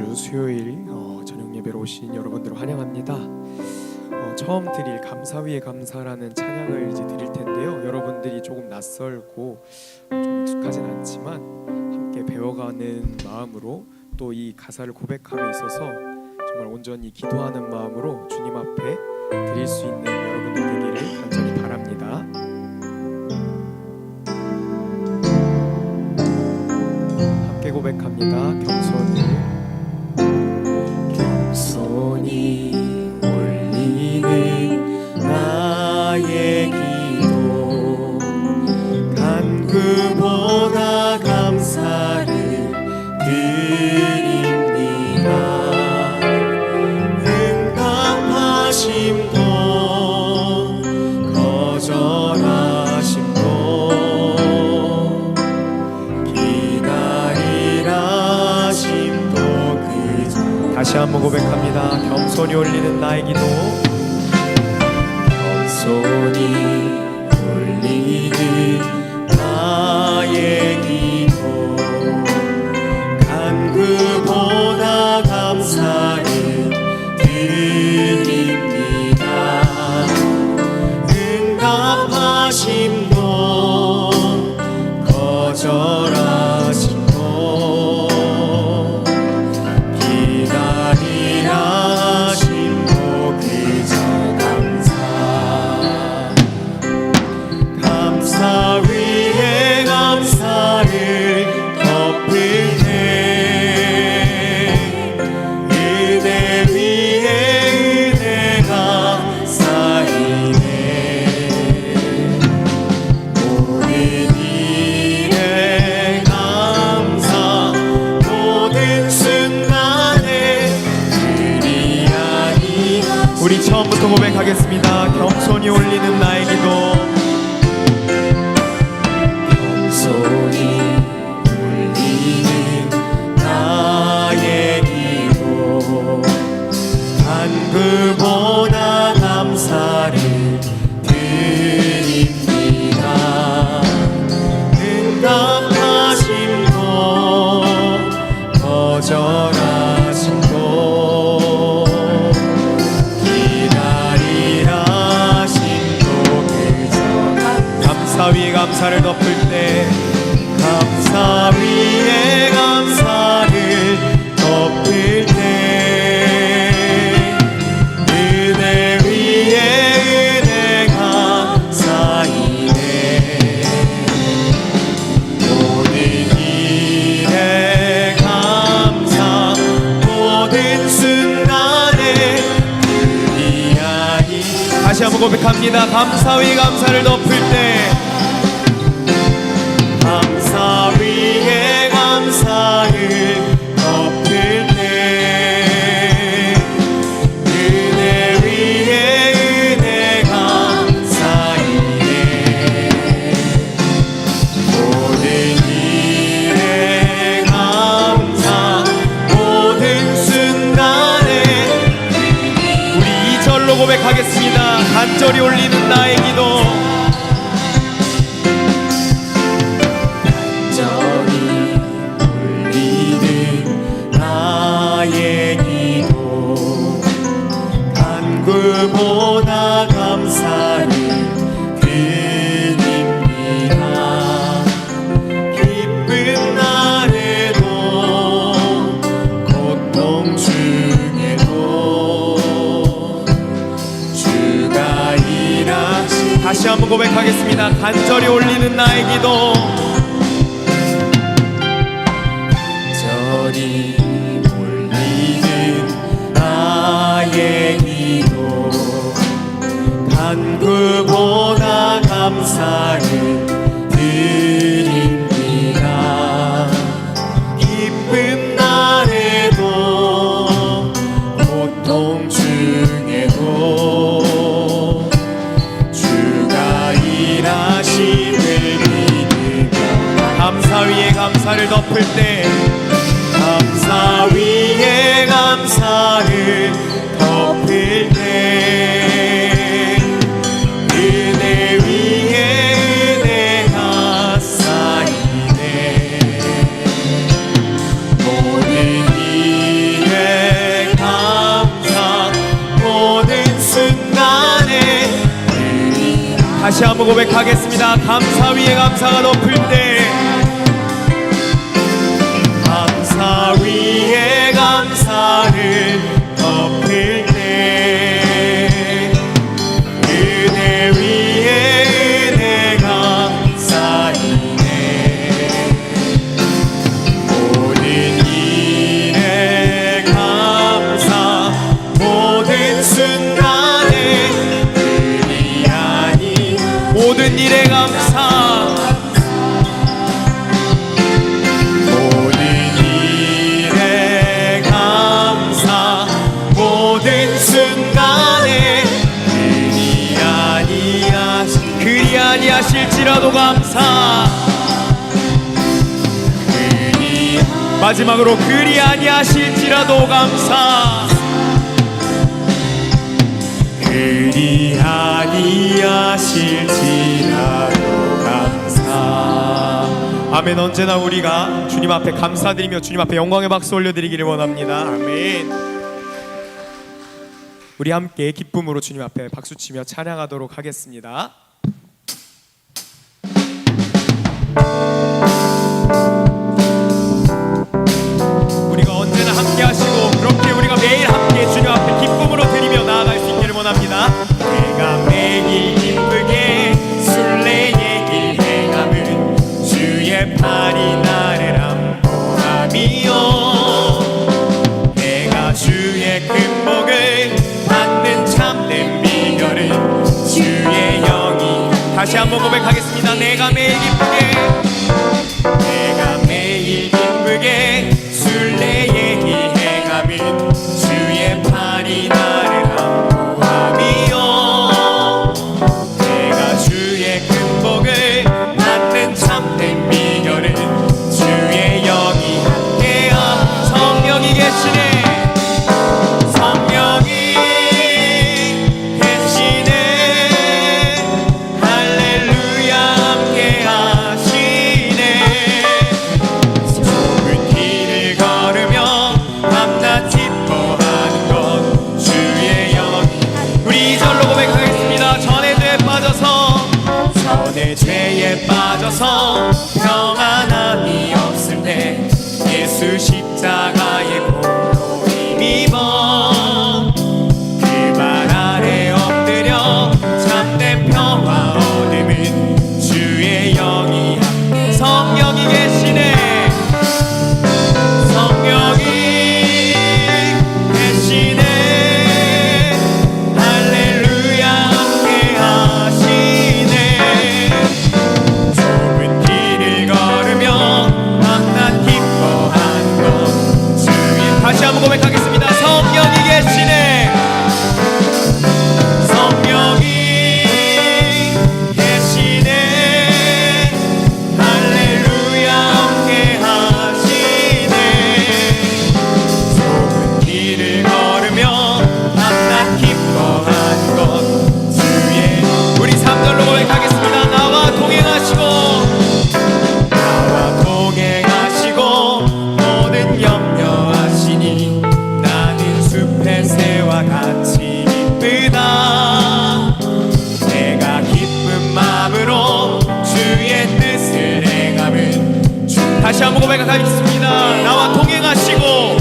주 수요일 저녁 예배로 오신 여러분들을 환영합니다. 처음 드릴 감사위에 감사라는 찬양을 이제 드릴 텐데요. 여러분들이 조금 낯설고 좀 익숙하진 않지만 함께 배워가는 마음으로 또 이 가사를 고백함에 있어서 정말 온전히 기도하는 마음으로 주님 앞에 드릴 수 있는 여러분들 되기를 간절히 바랍니다. 함께 고백합니다. 겸손히 올리는 나의 기도, 간구보다 감사를 드립니다. 응답하심도 거절하심도 기다리라심도 그저. 다시 한번 고백합니다. 겸손히 올리는 나의 기도, 겸손히 올리는 나의 기도, 간구보다 감사를 드립니다. 응답하심도 거절하심도 기다리라심도 그저 감사 위에 감사를 덮을 때 은혜 위에 은혜가 쌓이네. 모든 일에 감사, 모든 순간에 그리하니. 우리 처음부터 고백하겠습니다. 겸손히 올리는 나의 기도, 겸손히 올리는 나의 기도, 간구보다 감사를 드립니다. 응답하심도 거절하심도 기다리라심도 그저 감사 위에 감사를 덮을 때, 감사 위에 감사를 덮을 때 은혜 위에 은혜가 쌓이네. 모든 일에 감사, 모든 순간에 그리하니. 다시 한번 고백합니다. 감사 위에 감사를 덮을 때, 감사 위에 감사를 덮을 때 은혜 위에 은혜가 쌓이네. 모든 일에 감사, 모든 순간에. 우리 2절로 고백하겠습니다. 간절히 올리는 나의 기도, 간구보다 감사를 드립니다. 기쁜 날에도 고통 중에도 주가 일하시. 다시 한번 고백하겠습니다. 간절히 올리는 나의 기도, 간절히 올리는 나의 기도, 간구보다 감사를 드립니다. 기쁜 날에도 고통 중에도 주가 일하심을 믿으며 다시 한번 고백하겠습니다. 감사 위에 감사가 높을 때, 감사 위에 감사를 덮을 때, 은혜 위에 은혜가 쌓이네. 모든 일에 감사, 모든 순간에 은이 아니, 모든 일에 감사, 모든 일에 감사, 모든 순간에 그리 아니하실지라도 감사. 마지막으로 그리 아니하실지라도 감사. 그리 아니하실지라도 감사. 아멘. 언제나 우리가 주님 앞에 감사드리며 주님 앞에 영광의 박수 올려드리기를 원합니다. 아멘. 우리 함께 기쁨으로 주님 앞에 박수치며 찬양하도록 하겠습니다. 우리가 언제나 함께 하시고 그렇게 우리가 매일 함께 주님 앞에 기쁨으로 드리며 나아갈 수 있기를 원합니다. 내가 매일 기쁘게 순례의 길 행함은 주의 팔이 나를 안보함이요. 내가 주의 큰 복을 받는 참된 비결은 주의 영이. 다시 한번 고백하겠습니다. 내가 매일 기쁘게, 내가 매일 기쁘게 순례의 길 행함은 주의 팔이 나를 안보함이요. 내가 주의 큰 복을 받는 참된 비결은 주의 영이 함께함. 성령이 계시네. 성령이 계시네. 할렐루야 함께 하시네. 좁은 길을 걸으며 밤낮 기뻐하는 것 주의 영. 우리 2절로 고백하겠습니다. 전의 죄에 빠져서, 전의 죄에 빠져서 평안함이 없을 때 예수 십자가의 공로 힘입어 그 발 아래 엎드려 참된 평화 얻음은 주의 영이. 성령이 계시네. 성령이 계시네. 할렐루야 함께 하시네. 좁은 길을 걸으며 밤낮 기뻐하는 것 주의. 다시 한번 고백하겠습니다. 성령이 계시네. 성령이 계시네. 할렐루야 함께 하시네. 좁은 길을 걸으며 밤낮 기뻐하는 것 주의. 우리 3절로 고백하겠습니다. 나와 동행하시고, 나와 동행하시고 모든 염려하시니 나는 숲의 새와 같이 기쁘다. 내가 기쁜 마음으로 주의 뜻을 행함은 다시 한번 고백하겠습니다. 나와 동행하시고,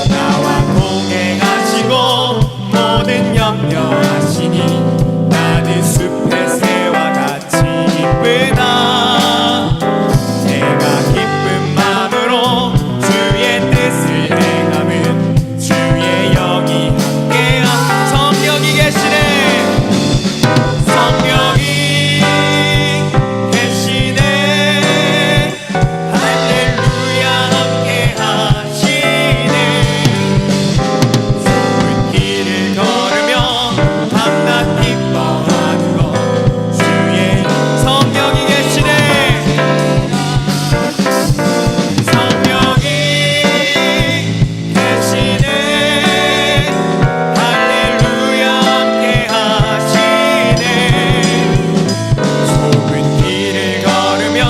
나와 동행하시고 모든 염려하시니 나는 숲의 새와 같이 기쁘다. 내가 기쁜 마음으로 주의 뜻을 행함은 주의 영이 함께함. 성령이 계시네. 성령이 계시네. 할렐루야 함께 하시네. 좁은 길을 걸으며 밤낮 기뻐하는 것 주의. 성령이 계시네. 성령이 계시네. 할렐루야 함께 하시네. 좁은 길을 걸으며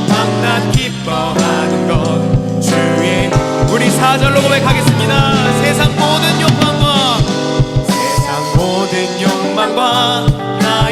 밤낮 기뻐하는 것 주의. 우리 4절로 고백하겠습니다. 세상 모든 욕망과 나의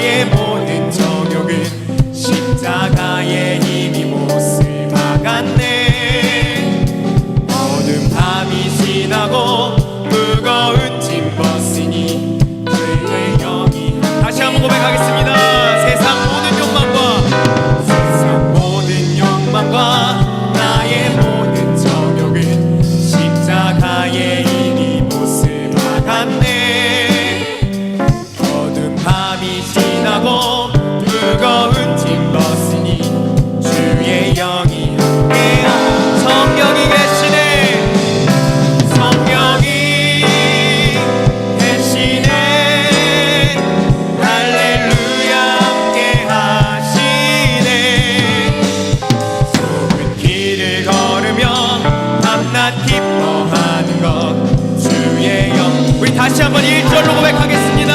1절로 고백하겠습니다.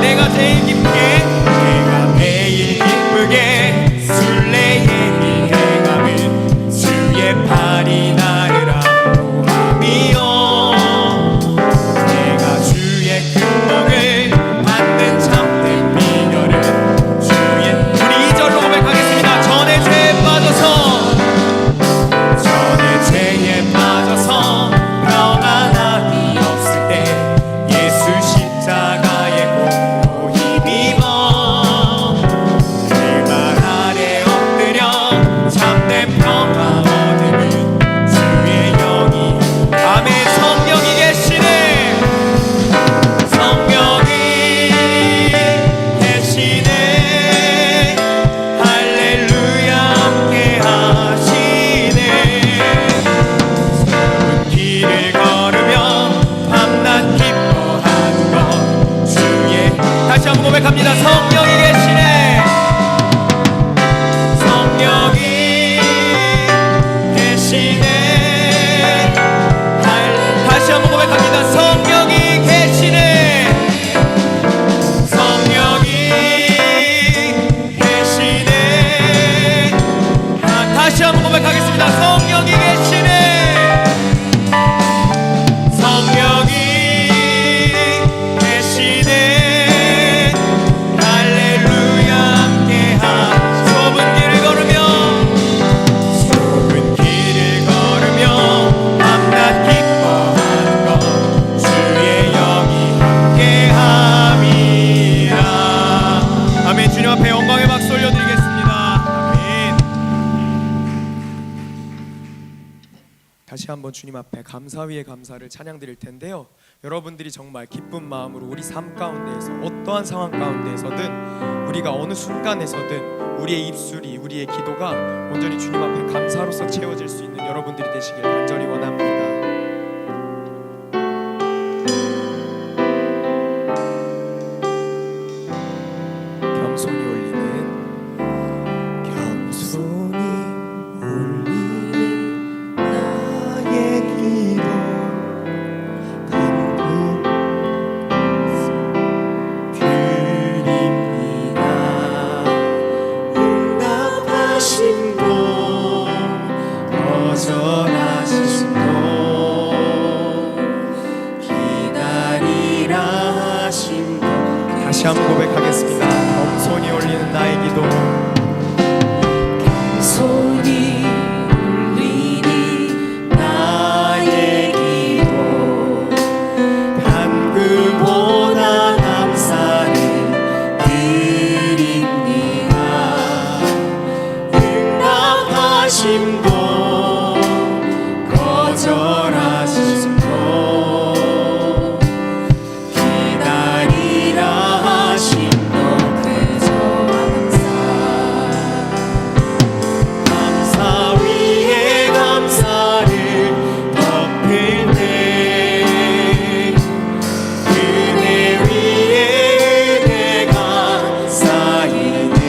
내가 제일 기쁘게 순례의 이 행함은 주의 팔이 나를 안보함이요 내가 주의 큰 복을 받는 참된 비결은 주의 우리 2절로 고백하겠습니다. 전에 죄에 빠져서 평안함이 없을 때 예수 십자가의 공로 힘입어 그 발 아래 엎드려 참된 평화 얻으니 주의 영이 아멘. 성령이 계시네. 성령이 계시네. 할렐루야 함께 하시네. 길을 걸으며 밤낮 기뻐하는 것 주의 다시 한번 고백합니다. 성령이 계시네. 성령이 계시네. 다시 한번 고백합니다. 성령이 계시네. 성령이 계시네. 다시 한번 고백하겠습니다. 성령이 계시네. 성령이 계시네. 할렐루야 함께 좁은 길을 걸으며 밤낮 기뻐하는 것 주의 영이 함께 함이라. 아멘. 주님 앞에 영광의 박수 올려드리겠습니다. 아멘. 다시 한번 주님 앞에 감사 위에 감사를 찬양 드릴 텐데요. 여러분들이 정말 기쁜 마음으로 우리 삶 가운데에서 어떠한 상황 가운데에서든 우리가 어느 순간에서든 우리의 입술이 우리의 기도가 온전히 주님 앞에 감사로서 채워질 수 있는 여러분들이 되시길 간절히 원합니다. 겸손히 올리는 나의 기도 간구 드립니다. 응답하신 분 거절하신 분 기다리라 하신 분 다시 한번 고백하겠습니다. 겸손히 올리는 나의 기도 겸손히 올리는 나의 기도 간구보다 감사를 드립니다. 응답하신 분 거절하신 분 기다리라 하신 분 그저 감사 위에 감사를 덮을 때 은혜 위에 은혜가 쌓이네.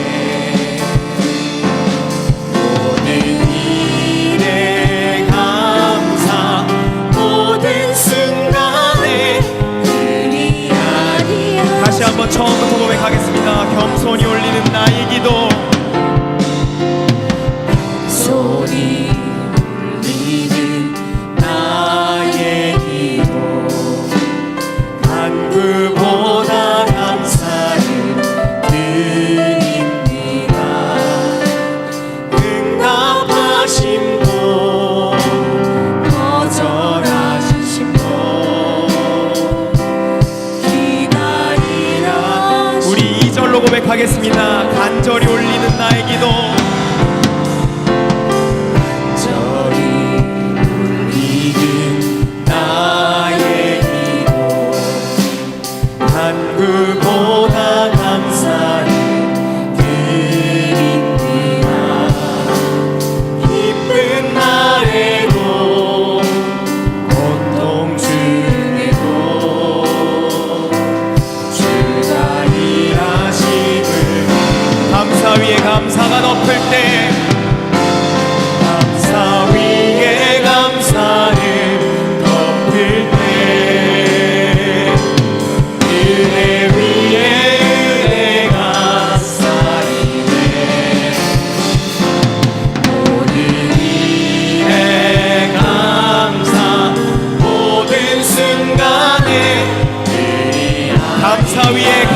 모든 일에 감사 모든 순간에 그리 아니야. 다시 한번 처음부터 고백하겠습니다. 겸손히 올리는 나의 기도 소리 울리는 나의 기도 간구보다 감사를 드립니다. 응답하신 분 거절하신 분 기다리라. 우리 2절로 고백하겠습니다. 간절히 올리는 나의 기도 간절히 울리는 나의 기도 간구보다 감사를 드립니다. 기쁜 날에도 고통 중에도 주가 일하심을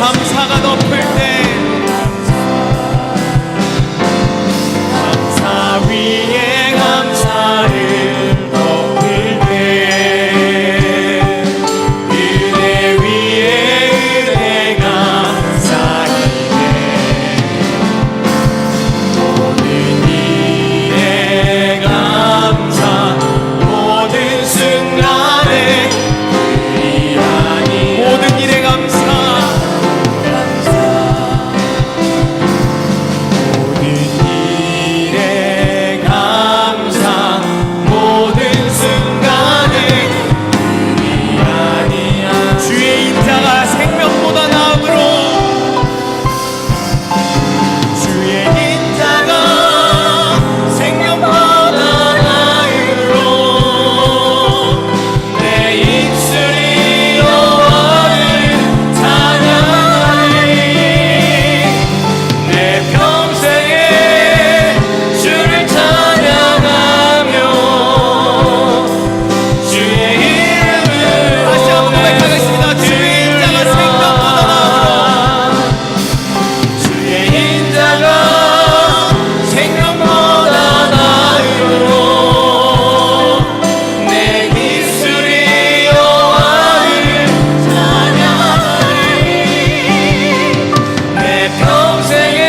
감사가 높을 때 감사 위에 감사를 높일 때 은혜 위에 은혜가 쌓이네 모든 일에 감사 모든 순간에 의아니 모든 일에 감사 모든 일에 감사 모든 순간에 의아니야 주의 인자가 생명보다 나음으로 주의 인자가 생명보다 나음으로 내 입술이 여호와를 찬양하리 내 평생에 주를 찬양하며 주의 이름을 다시 한번 고백하겠습니다. 주의 인자가 생명보다 나음으로 주의 인자가 생명보다 나음으로 내 입술이 여호와를 찬양하리 내 평생에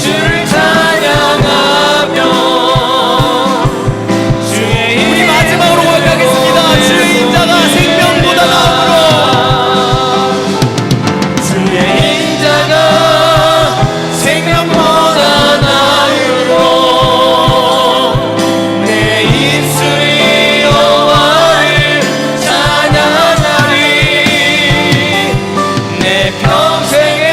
주를 찬양하며 주의 우리 마지막으로 고백하겠습니다. 주의 인자가 생명보다 나음으로 주의 인자가 생명보다 나음으로 내 입술이 여호와를 찬양하리 내 평생에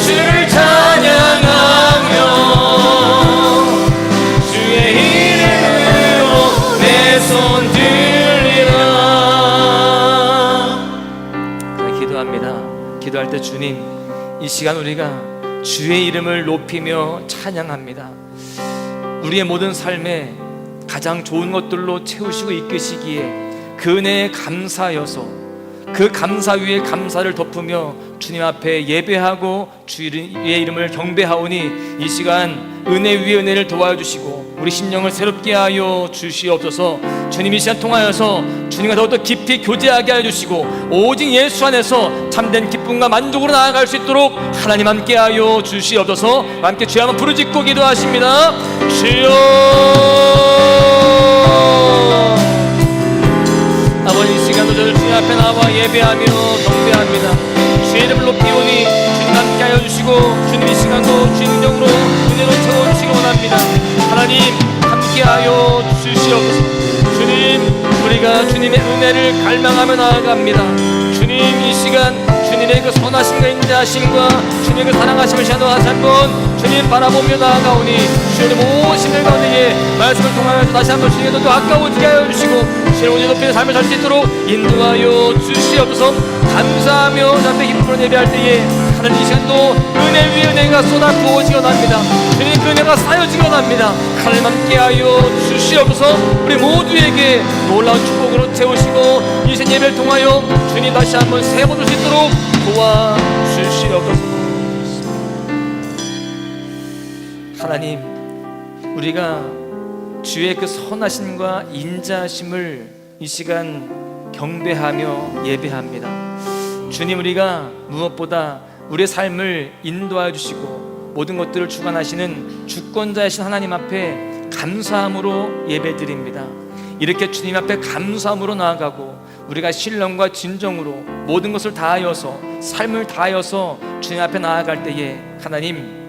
주를 찬양하며 주의 이름으로 내 손 들리라. 기도합니다. 기도할 때 주님, 이 시간 우리가 주의 이름을 높이며 찬양합니다. 우리의 모든 삶에 가장 좋은 것들로 채우시고 이끄시기에 그 은혜에 감사하여서 그 감사 위에 감사를 덮으며 주님 앞에 예배하고 주의 이름을 경배하오니 이 시간 은혜 위에 은혜를 도와주시고 우리 심령을 새롭게 하여 주시옵소서. 주님 이 시간 통하여서 주님과 더욱더 깊이 교제하게 하여 주시고 오직 예수 안에서 참된 기쁨과 만족으로 나아갈 수 있도록 하나님 함께 하여 주시옵소서. 함께 주여 한번 부르짖고 기도하십니다. 주여 아버지 이 시간도 저를 주님 앞에 나와 예배하며 경배합니다. 주의 이름을 높이오니 주님 함께 하여 주시고 주님 이 시간도 주의 능력으로 은혜로 채워주시기 원합니다. 하나님 함께 하여 주시옵소서. 주님 우리가 주님의 은혜를 갈망하며 나아갑니다. 주님 이 시간 주님의 그 선하심과 인자하심과 주님의 그 사랑하심을 시간도 다시 한번 주님 바라보며 나아가오니 주님 모든 가운데에 말씀을 통하여서 다시 한번 주님의 더 가까워지게 하여 주시고 주님 오늘 높이는 삶을 살 수 있도록 인도하여 주시옵소서. 감사하며 주 앞에 기쁨으로 예배할 때에 하나님 이 시간도 은혜 위에 은혜가 쏟아 부어지게 원합니다. 주님 그 은혜가 쌓여지게 원합니다. 하나님 함께하여 주시옵소서. 우리 모두에게 놀라운 축복으로 채우시고 이 시간 예배를 통하여 주님 다시 한번 세워줄 수 있도록 도와주시옵소서. 하나님 우리가 주의 그 선하심과 인자하심을 이 시간 경배하며 예배합니다. 주님 우리가 무엇보다 우리의 삶을 인도하여 주시고 모든 것들을 주관하시는 주권자이신 하나님 앞에 감사함으로 예배드립니다. 이렇게 주님 앞에 감사함으로 나아가고 우리가 신령과 진정으로 모든 것을 다하여서 삶을 다하여서 주님 앞에 나아갈 때에 하나님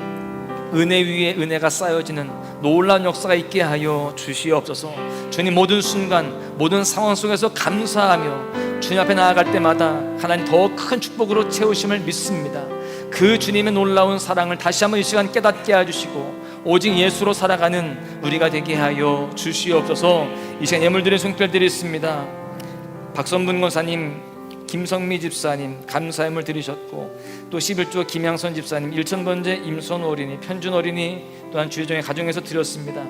은혜 위에 은혜가 쌓여지는 놀라운 역사가 있게 하여 주시옵소서. 주님 모든 순간 모든 상황 속에서 감사하며 주님 앞에 나아갈 때마다 하나님 더 큰 축복으로 채우심을 믿습니다. 그 주님의 놀라운 사랑을 다시 한번 이 시간 깨닫게 해주시고 오직 예수로 살아가는 우리가 되게 하여 주시옵소서. 이 시간 예물드린 손길 드리겠습니다. 박선분 권사님, 김성미 집사님 감사함을 드리셨고 또 11조 김양선 집사님, 일천번째 임선호 어린이, 편준 어린이 또한 주의종의 가정에서 드렸습니다.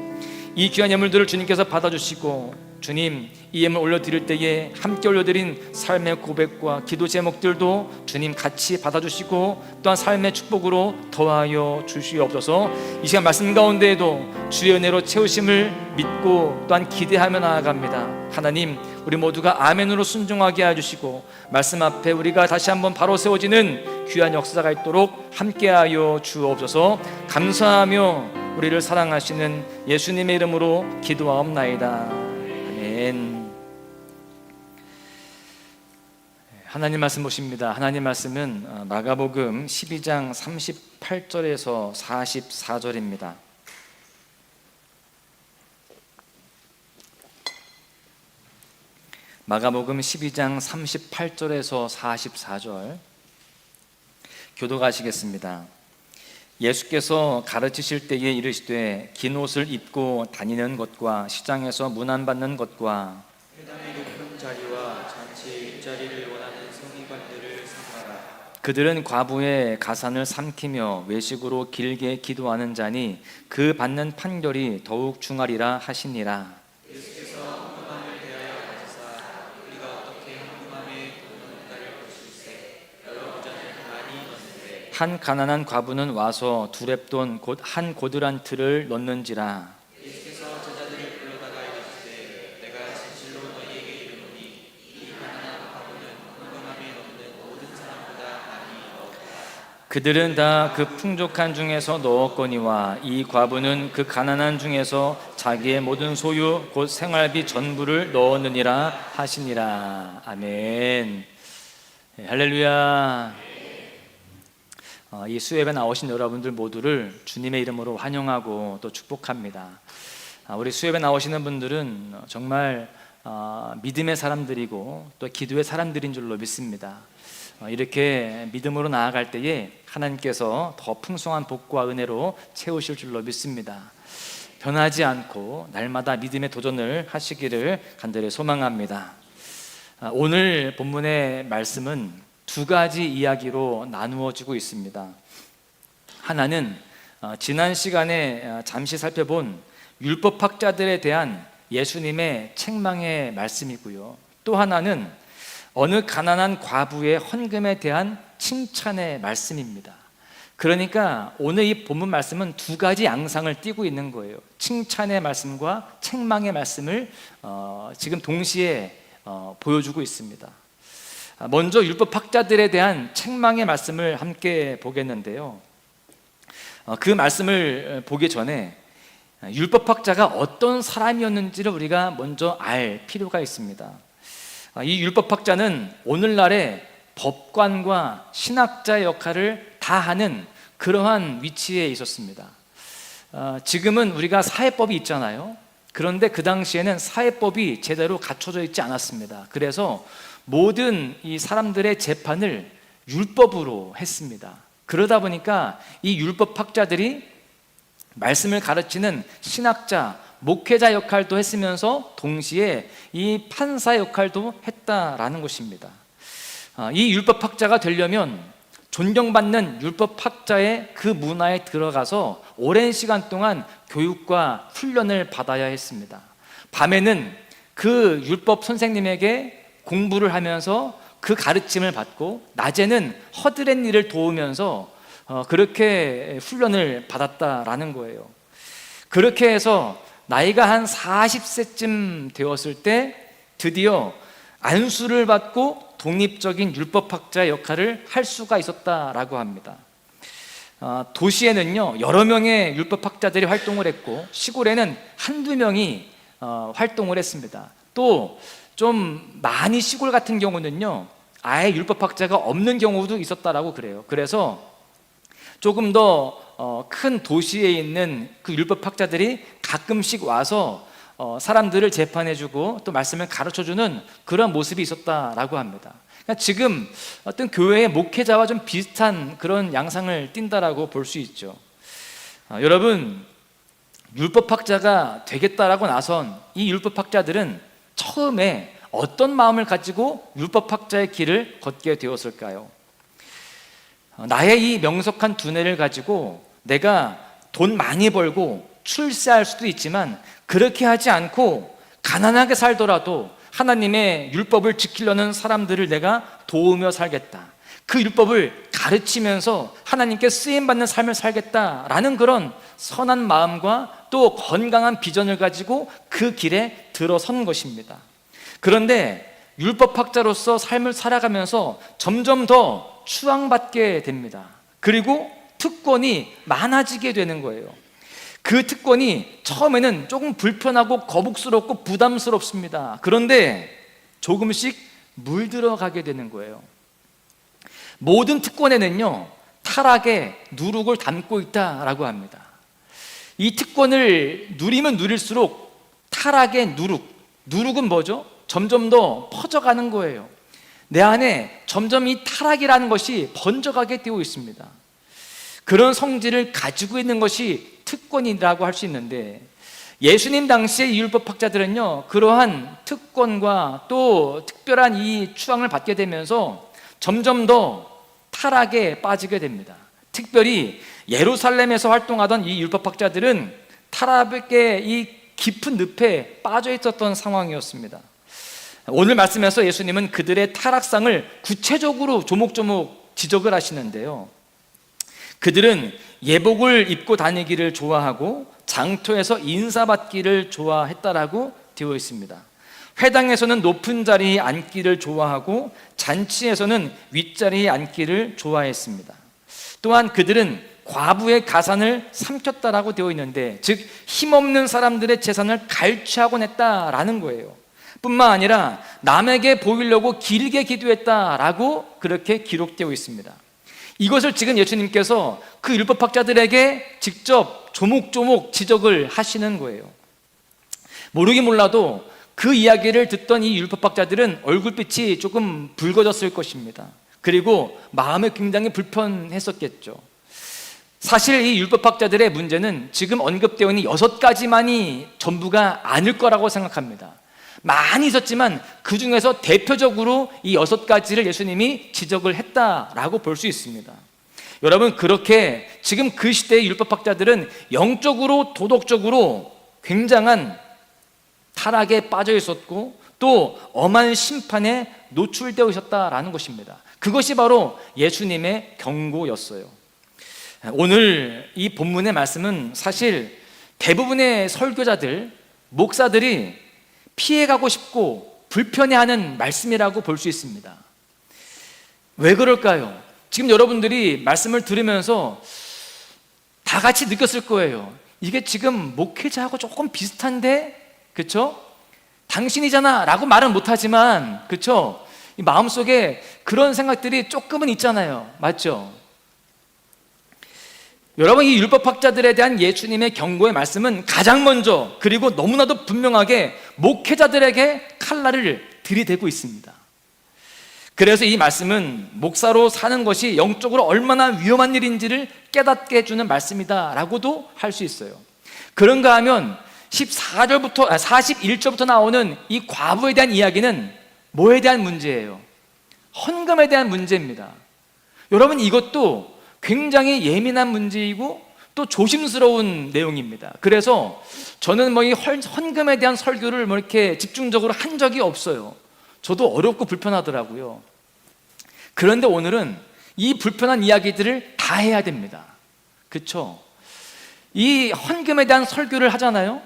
이 귀한 예물들을 주님께서 받아주시고 주님 이 예물 올려드릴 때에 함께 올려드린 삶의 고백과 기도 제목들도 주님 같이 받아주시고 또한 삶의 축복으로 더하여 주시옵소서. 이 시간 말씀 가운데에도 주의 은혜로 채우심을 믿고 또한 기대하며 나아갑니다. 하나님 우리 모두가 아멘으로 순종하게 해주시고 말씀 앞에 우리가 다시 한번 바로 세워지는 귀한 역사가 있도록 함께하여 주옵소서. 감사하며 우리를 사랑하시는 예수님의 이름으로 기도하옵나이다. 아멘. 하나님 말씀 보십니다. 하나님 말씀은 마가복음 12장 38절에서 44절입니다. 마가복음 12장 38절에서 44절 교도가시겠습니다. 예수께서 가르치실 때에 이르시되 긴 옷을 입고 다니는 것과 시장에서 문안받는 것과 회당의 높은 자리와 잔치의 일자리를 원하는 서기관들을 삼가라. 그들은 과부의 가산을 삼키며 외식으로 길게 기도하는 자니 그 받는 판결이 더욱 중하리라 하시니라. 예수께서 헌금함을 대하여 가지사 우리가 어떻게 헌금함에 돕는가를 보실세. 여러 부자는 가만히 넣는데 한 가난한 과부는 와서 두렙돈 곧 한 고드란 틀을 넣는지라. 예수께서 제자들을 불러다가 이르시되 내가 진실로 너희에게 이르노니 이 가난한 과부는 헌금함에 넣는 모든 사람보다 많이 넣었다. 그들은 다 그 풍족한 중에서 넣었거니와 이 과부는 그 가난한 중에서 자기의 모든 소유 곧 생활비 전부를 넣었느니라 하시니라. 아멘. 할렐루야. 이 수협에 나오신 여러분들 모두를 주님의 이름으로 환영하고 또 축복합니다. 우리 수협에 나오시는 분들은 정말 믿음의 사람들이고 또 기도의 사람들인 줄로 믿습니다. 이렇게 믿음으로 나아갈 때에 하나님께서 더 풍성한 복과 은혜로 채우실 줄로 믿습니다. 변하지 않고 날마다 믿음의 도전을 하시기를 간절히 소망합니다. 오늘 본문의 말씀은 두 가지 이야기로 나누어지고 있습니다. 하나는 지난 시간에 잠시 살펴본 율법학자들에 대한 예수님의 책망의 말씀이고요. 또 하나는 어느 가난한 과부의 헌금에 대한 칭찬의 말씀입니다. 그러니까 오늘 이 본문 말씀은 두 가지 양상을 띠고 있는 거예요. 칭찬의 말씀과 책망의 말씀을 지금 동시에 보여주고 있습니다. 먼저 율법학자들에 대한 책망의 말씀을 함께 보겠는데요. 그 말씀을 보기 전에 율법학자가 어떤 사람이었는지를 우리가 먼저 알 필요가 있습니다. 이 율법학자는 오늘날의 법관과 신학자의 역할을 다 하는 그러한 위치에 있었습니다. 지금은 우리가 사회법이 있잖아요. 그런데 그 당시에는 사회법이 제대로 갖춰져 있지 않았습니다. 그래서 모든 이 사람들의 재판을 율법으로 했습니다. 그러다 보니까 이 율법학자들이 말씀을 가르치는 신학자, 목회자 역할도 했으면서 동시에 이 판사 역할도 했다라는 것입니다. 이 율법학자가 되려면 존경받는 율법학자의 그 문화에 들어가서 오랜 시간 동안 교육과 훈련을 받아야 했습니다. 밤에는 그 율법 선생님에게 공부를 하면서 그 가르침을 받고 낮에는 허드렛 일을 도우면서 그렇게 훈련을 받았다라는 거예요. 그렇게 해서 나이가 한 40세쯤 되었을 때 드디어 안수를 받고 독립적인 율법학자의 역할을 할 수가 있었다라고 합니다. 도시에는요 여러 명의 율법학자들이 활동을 했고 시골에는 한두 명이 활동을 했습니다. 또 좀 많이 시골 같은 경우는요 아예 율법학자가 없는 경우도 있었다라고 그래요. 그래서 조금 더 큰 도시에 있는 그 율법학자들이 가끔씩 와서 사람들을 재판해주고 또 말씀을 가르쳐주는 그런 모습이 있었다라고 합니다. 그러니까 지금 어떤 교회의 목회자와 좀 비슷한 그런 양상을 띈다라고 볼 수 있죠. 여러분, 율법학자가 되겠다라고 나선 이 율법학자들은 처음에 어떤 마음을 가지고 율법학자의 길을 걷게 되었을까요? 나의 이 명석한 두뇌를 가지고 내가 돈 많이 벌고 출세할 수도 있지만 그렇게 하지 않고 가난하게 살더라도 하나님의 율법을 지키려는 사람들을 내가 도우며 살겠다, 그 율법을 가르치면서 하나님께 쓰임받는 삶을 살겠다라는 그런 선한 마음과 또 건강한 비전을 가지고 그 길에 들어선 것입니다. 그런데 율법학자로서 삶을 살아가면서 점점 더 추앙받게 됩니다. 그리고 특권이 많아지게 되는 거예요. 그 특권이 처음에는 조금 불편하고 거북스럽고 부담스럽습니다. 그런데 조금씩 물들어가게 되는 거예요. 모든 특권에는요, 타락의 누룩을 담고 있다라고 합니다. 이 특권을 누리면 누릴수록 타락의 누룩은 뭐죠? 점점 더 퍼져가는 거예요. 내 안에 점점 이 타락이라는 것이 번져가게 되어 있습니다. 그런 성질을 가지고 있는 것이 특권이라고 할 수 있는데, 예수님 당시의 율법학자들은요, 그러한 특권과 또 특별한 이 추앙을 받게 되면서 점점 더 타락에 빠지게 됩니다. 특별히 예루살렘에서 활동하던 이 율법학자들은 타락의 이 깊은 늪에 빠져 있었던 상황이었습니다. 오늘 말씀에서 예수님은 그들의 타락상을 구체적으로 조목조목 지적을 하시는데요, 그들은 예복을 입고 다니기를 좋아하고 장터에서 인사받기를 좋아했다라고 되어 있습니다. 회당에서는 높은 자리에 앉기를 좋아하고 잔치에서는 윗자리에 앉기를 좋아했습니다. 또한 그들은 과부의 가산을 삼켰다라고 되어 있는데, 즉 힘없는 사람들의 재산을 갈취하곤 했다라는 거예요. 뿐만 아니라 남에게 보이려고 길게 기도했다라고 그렇게 기록되어 있습니다. 이것을 지금 예수님께서 그 율법학자들에게 직접 조목조목 지적을 하시는 거예요. 모르긴 몰라도 그 이야기를 듣던 이 율법학자들은 얼굴빛이 조금 붉어졌을 것입니다. 그리고 마음이 굉장히 불편했었겠죠. 사실 이 율법학자들의 문제는 지금 언급되어 있는 6가지만이 전부가 아닐 거라고 생각합니다. 많이 있었지만 그 중에서 대표적으로 이 6가지를 예수님이 지적을 했다라고 볼 수 있습니다. 여러분, 그렇게 지금 그 시대의 율법학자들은 영적으로 도덕적으로 굉장한 타락에 빠져 있었고 또 엄한 심판에 노출되어 있었다라는 것입니다. 그것이 바로 예수님의 경고였어요. 오늘 이 본문의 말씀은 사실 대부분의 설교자들, 목사들이 피해가고 싶고 불편해하는 말씀이라고 볼 수 있습니다. 왜 그럴까요? 지금 여러분들이 말씀을 들으면서 다 같이 느꼈을 거예요. 이게 지금 목회자하고 조금 비슷한데, 그렇죠? 당신이잖아 라고 말은 못하지만, 그렇죠? 이 마음속에 그런 생각들이 조금은 있잖아요. 맞죠? 여러분, 이 율법학자들에 대한 예수님의 경고의 말씀은 가장 먼저, 그리고 너무나도 분명하게 목회자들에게 칼날을 들이대고 있습니다. 그래서 이 말씀은 목사로 사는 것이 영적으로 얼마나 위험한 일인지를 깨닫게 해주는 말씀이다 라고도 할 수 있어요. 그런가 하면 41절부터 나오는 이 과부에 대한 이야기는 뭐에 대한 문제예요? 헌금에 대한 문제입니다. 여러분, 이것도 굉장히 예민한 문제이고 또 조심스러운 내용입니다. 그래서 저는 이 헌금에 대한 설교를 이렇게 집중적으로 한 적이 없어요. 저도 어렵고 불편하더라고요. 그런데 오늘은 이 불편한 이야기들을 다 해야 됩니다. 그렇죠? 이 헌금에 대한 설교를 하잖아요.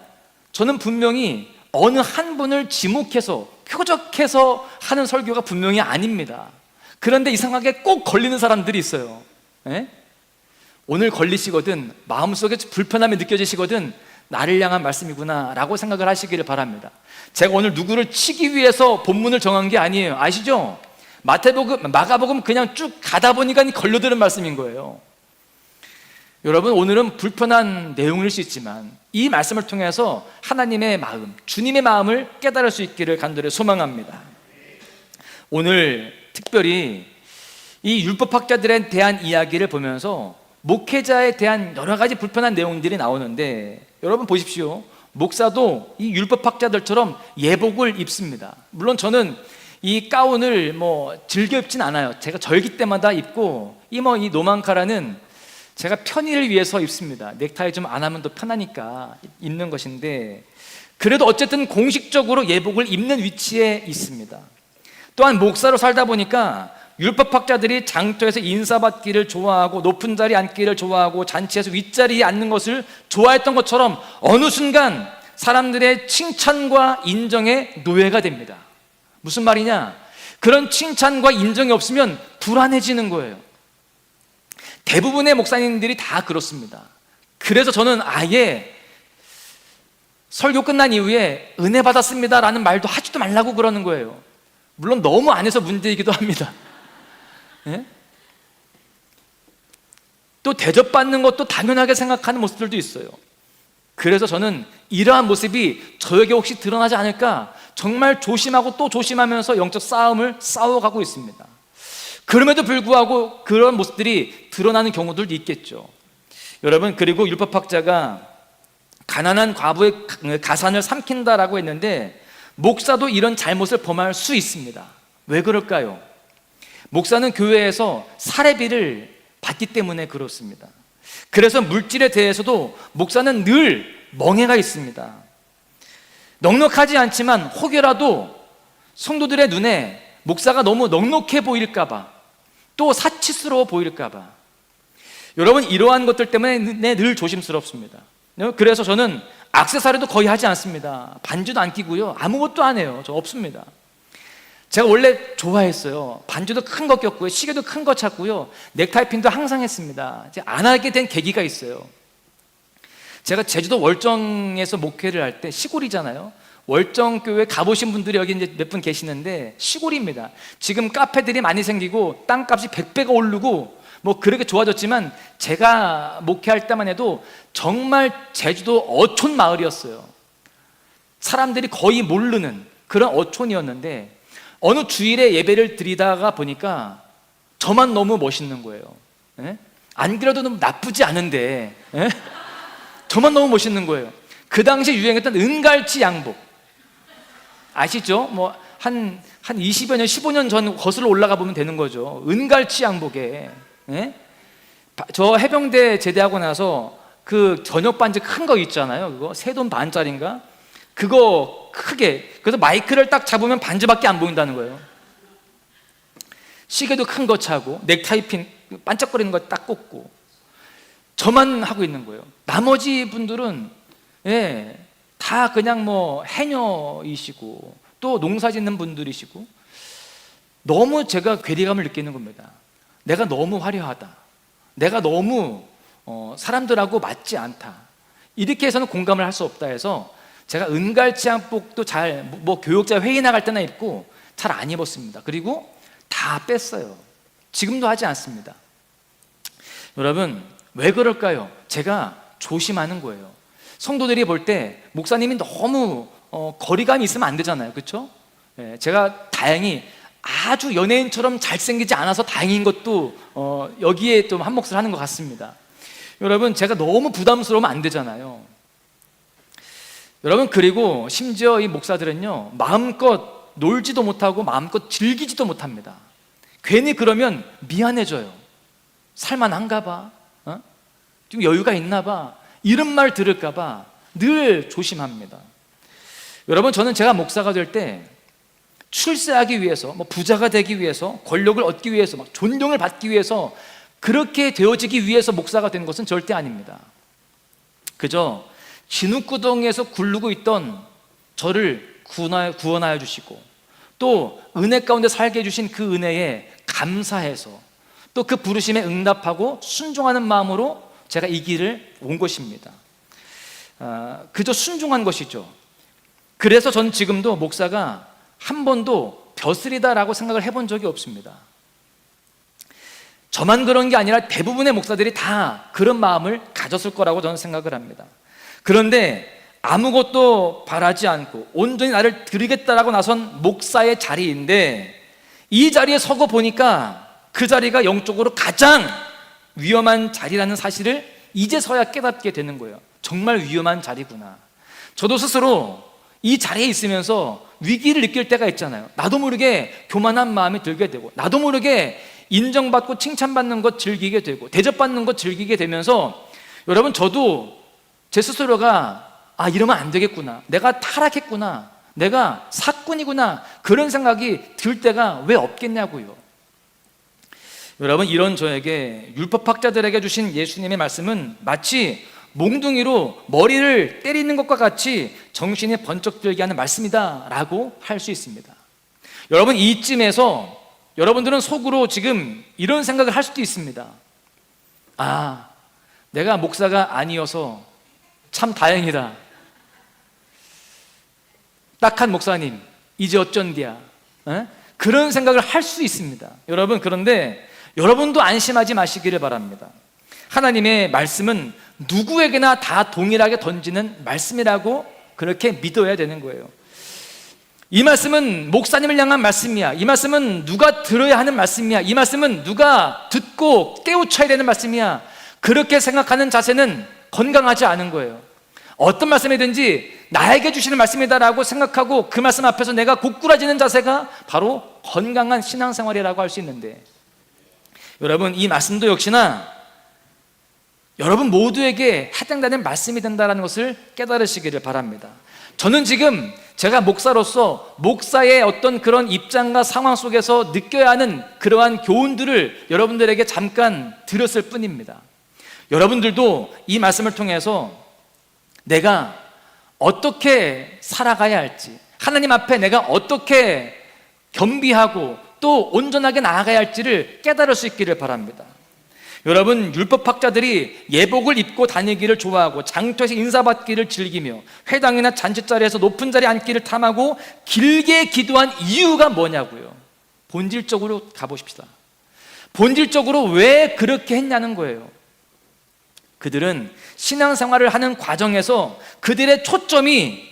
저는 분명히 어느 한 분을 지목해서 표적해서 하는 설교가 분명히 아닙니다. 그런데 이상하게 꼭 걸리는 사람들이 있어요. 네? 오늘 걸리시거든, 마음속에 불편함이 느껴지시거든, 나를 향한 말씀이구나 라고 생각을 하시기를 바랍니다. 제가 오늘 누구를 치기 위해서 본문을 정한 게 아니에요. 아시죠? 마가복음 그냥 쭉 가다 보니까 걸려드는 말씀인 거예요. 여러분, 오늘은 불편한 내용일 수 있지만 이 말씀을 통해서 하나님의 마음, 주님의 마음을 깨달을 수 있기를 간절히 소망합니다. 오늘 특별히 이 율법학자들에 대한 이야기를 보면서 목회자에 대한 여러 가지 불편한 내용들이 나오는데, 여러분 보십시오. 목사도 이 율법학자들처럼 예복을 입습니다. 물론 저는 이 가운을 즐겨 입진 않아요. 제가 절기 때마다 입고, 이 노만카라는 제가 편의를 위해서 입습니다. 넥타이 좀 안 하면 더 편하니까 입는 것인데, 그래도 어쨌든 공식적으로 예복을 입는 위치에 있습니다. 또한 목사로 살다 보니까 율법학자들이 장터에서 인사받기를 좋아하고 높은 자리에 앉기를 좋아하고 잔치에서 윗자리에 앉는 것을 좋아했던 것처럼 어느 순간 사람들의 칭찬과 인정의 노예가 됩니다. 무슨 말이냐? 그런 칭찬과 인정이 없으면 불안해지는 거예요. 대부분의 목사님들이 다 그렇습니다. 그래서 저는 아예 설교 끝난 이후에 은혜 받았습니다 라는 말도 하지도 말라고 그러는 거예요. 물론 너무 안 해서 문제이기도 합니다. 예? 또 대접받는 것도 당연하게 생각하는 모습들도 있어요. 그래서 저는 이러한 모습이 저에게 혹시 드러나지 않을까 정말 조심하고 또 조심하면서 영적 싸움을 싸워가고 있습니다. 그럼에도 불구하고 그런 모습들이 드러나는 경우들도 있겠죠. 여러분, 그리고 율법학자가 가난한 과부의 가산을 삼킨다라고 했는데 목사도 이런 잘못을 범할 수 있습니다. 왜 그럴까요? 목사는 교회에서 사례비를 받기 때문에 그렇습니다. 그래서 물질에 대해서도 목사는 늘 멍해가 있습니다. 넉넉하지 않지만 혹여라도 성도들의 눈에 목사가 너무 넉넉해 보일까봐, 또 사치스러워 보일까봐, 여러분 이러한 것들 때문에 늘 조심스럽습니다. 그래서 저는 액세서리도 거의 하지 않습니다. 반주도 안 끼고요, 아무것도 안 해요. 저 없습니다. 제가 원래 좋아했어요. 반주도 큰 거 꼈고요, 시계도 큰 거 찼고요, 넥타이핀도 항상 했습니다. 제가 안 하게 된 계기가 있어요. 제가 제주도 월정에서 목회를 할 때, 시골이잖아요. 월정교회 가보신 분들이 여기 이제 몇 분 계시는데 시골입니다. 지금 카페들이 많이 생기고 땅값이 100배가 오르고 뭐 그렇게 좋아졌지만 제가 목회할 때만 해도 정말 제주도 어촌 마을이었어요. 사람들이 거의 모르는 그런 어촌이었는데 어느 주일에 예배를 드리다가 보니까 저만 너무 멋있는 거예요. 예? 안 그래도 나쁘지 않은데, 예? 저만 너무 멋있는 거예요. 그 당시 유행했던 은갈치 양복 아시죠? 뭐 한 20여 년, 15년 전 거슬러 올라가 보면 되는 거죠. 은갈치 양복에, 예? 저 해병대 제대하고 나서 그 저녁 반지 큰 거 있잖아요. 그거 $3 반짜리인가? 그거 크게, 그래서 마이크를 딱 잡으면 반지밖에 안 보인다는 거예요. 시계도 큰 거 차고 넥타이핀 반짝거리는 거 딱 꽂고 저만 하고 있는 거예요. 나머지 분들은 다 그냥 뭐 해녀이시고 또 농사 짓는 분들이시고 너무 제가 괴리감을 느끼는 겁니다. 내가 너무 화려하다, 내가 너무 사람들하고 맞지 않다, 이렇게 해서는 공감을 할 수 없다 해서 제가 은갈치 양복도 잘 뭐 교육자 회의 나갈 때나 입고 잘 안 입었습니다. 그리고 다 뺐어요. 지금도 하지 않습니다. 여러분 왜 그럴까요? 제가 조심하는 거예요. 성도들이 볼 때 목사님이 너무 거리감이 있으면 안 되잖아요, 그렇죠? 제가 다행히 아주 연예인처럼 잘생기지 않아서 다행인 것도 여기에 좀 한몫을 하는 것 같습니다. 여러분 제가 너무 부담스러우면 안 되잖아요. 여러분 그리고 심지어 이 목사들은요 마음껏 놀지도 못하고 마음껏 즐기지도 못합니다. 괜히 그러면 미안해져요. 살만한가 봐, 좀 여유가 있나 봐, 이런 말 들을까 봐 늘 조심합니다. 여러분 저는 제가 목사가 될 때 출세하기 위해서, 뭐 부자가 되기 위해서, 권력을 얻기 위해서, 막 존경을 받기 위해서, 그렇게 되어지기 위해서 목사가 된 것은 절대 아닙니다. 그저 진흙구덩이에서 굴르고 있던 저를 구원하여 주시고 또 은혜 가운데 살게 해주신 그 은혜에 감사해서 또 그 부르심에 응답하고 순종하는 마음으로 제가 이 길을 온 것입니다. 그저 순종한 것이죠. 그래서 저는 지금도 목사가 한 번도 벼슬이다라고 생각을 해본 적이 없습니다. 저만 그런 게 아니라 대부분의 목사들이 다 그런 마음을 가졌을 거라고 저는 생각을 합니다. 그런데 아무것도 바라지 않고 온전히 나를 드리겠다라고 나선 목사의 자리인데 이 자리에 서고 보니까 그 자리가 영적으로 가장 위험한 자리라는 사실을 이제서야 깨닫게 되는 거예요. 정말 위험한 자리구나. 저도 스스로 이 자리에 있으면서 위기를 느낄 때가 있잖아요. 나도 모르게 교만한 마음이 들게 되고 나도 모르게 인정받고 칭찬받는 것 즐기게 되고 대접받는 것 즐기게 되면서 여러분 저도 제 스스로가 이러면 안 되겠구나, 내가 타락했구나, 내가 사꾼이구나, 그런 생각이 들 때가 왜 없겠냐고요. 여러분, 이런 저에게 율법학자들에게 주신 예수님의 말씀은 마치 몽둥이로 머리를 때리는 것과 같이 정신이 번쩍 들게 하는 말씀이다 라고 할 수 있습니다. 여러분, 이쯤에서 여러분들은 속으로 지금 이런 생각을 할 수도 있습니다. 내가 목사가 아니어서 참 다행이다, 딱한 목사님 이제 어쩐디야, 그런 생각을 할 수 있습니다. 여러분, 그런데 여러분도 안심하지 마시기를 바랍니다. 하나님의 말씀은 누구에게나 다 동일하게 던지는 말씀이라고 그렇게 믿어야 되는 거예요. 이 말씀은 목사님을 향한 말씀이야, 이 말씀은 누가 들어야 하는 말씀이야, 이 말씀은 누가 듣고 깨우쳐야 되는 말씀이야, 그렇게 생각하는 자세는 건강하지 않은 거예요. 어떤 말씀이든지 나에게 주시는 말씀이다라고 생각하고 그 말씀 앞에서 내가 고꾸라지는 자세가 바로 건강한 신앙생활이라고 할 수 있는데, 여러분, 이 말씀도 역시나 여러분 모두에게 해당되는 말씀이 된다는 것을 깨달으시기를 바랍니다. 저는 지금 제가 목사로서 목사의 어떤 그런 입장과 상황 속에서 느껴야 하는 그러한 교훈들을 여러분들에게 잠깐 드렸을 뿐입니다. 여러분들도 이 말씀을 통해서 내가 어떻게 살아가야 할지, 하나님 앞에 내가 어떻게 겸비하고 또 온전하게 나아가야 할지를 깨달을 수 있기를 바랍니다. 여러분, 율법학자들이 예복을 입고 다니기를 좋아하고 장터에서 인사받기를 즐기며 회당이나 잔치자리에서 높은 자리에 앉기를 탐하고 길게 기도한 이유가 뭐냐고요. 본질적으로 가보십시다. 본질적으로 왜 그렇게 했냐는 거예요. 그들은 신앙생활을 하는 과정에서 그들의 초점이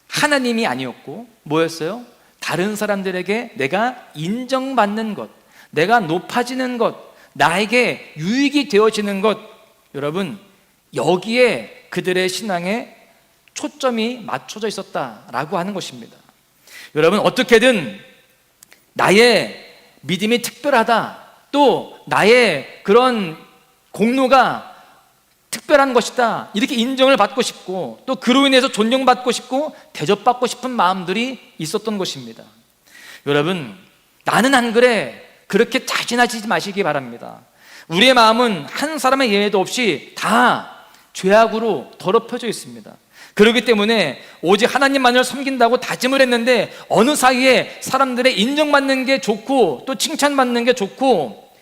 하나님이 아니었고 뭐였어요? 다른 사람들에게 내가 인정받는 것, 내가 높아지는 것, 나에게 유익이 되어지는 것, 여러분, 여기에 그들의 신앙의 초점이 맞춰져 있었다라고 하는 것입니다. 여러분, 어떻게든 나의 믿음이 특별하다, 또 나의 그런 공로가 특별한 것이다, 이렇게 인정을 받고 싶고 또 그로 인해서 존경받고 싶고 대접받고 싶은 마음들이 있었던 것입니다. 여러분, 나는 안 그래, 그렇게 자신하지 마시기 바랍니다. 우리의 마음은 한 사람의 예외도 없이 다 죄악으로 더럽혀져 있습니다. 그렇기 때문에 오직 하나님만을 섬긴다고 다짐을 했는데 어느 사이에 사람들의 인정받는 게 좋고 또 칭찬받는 게 좋고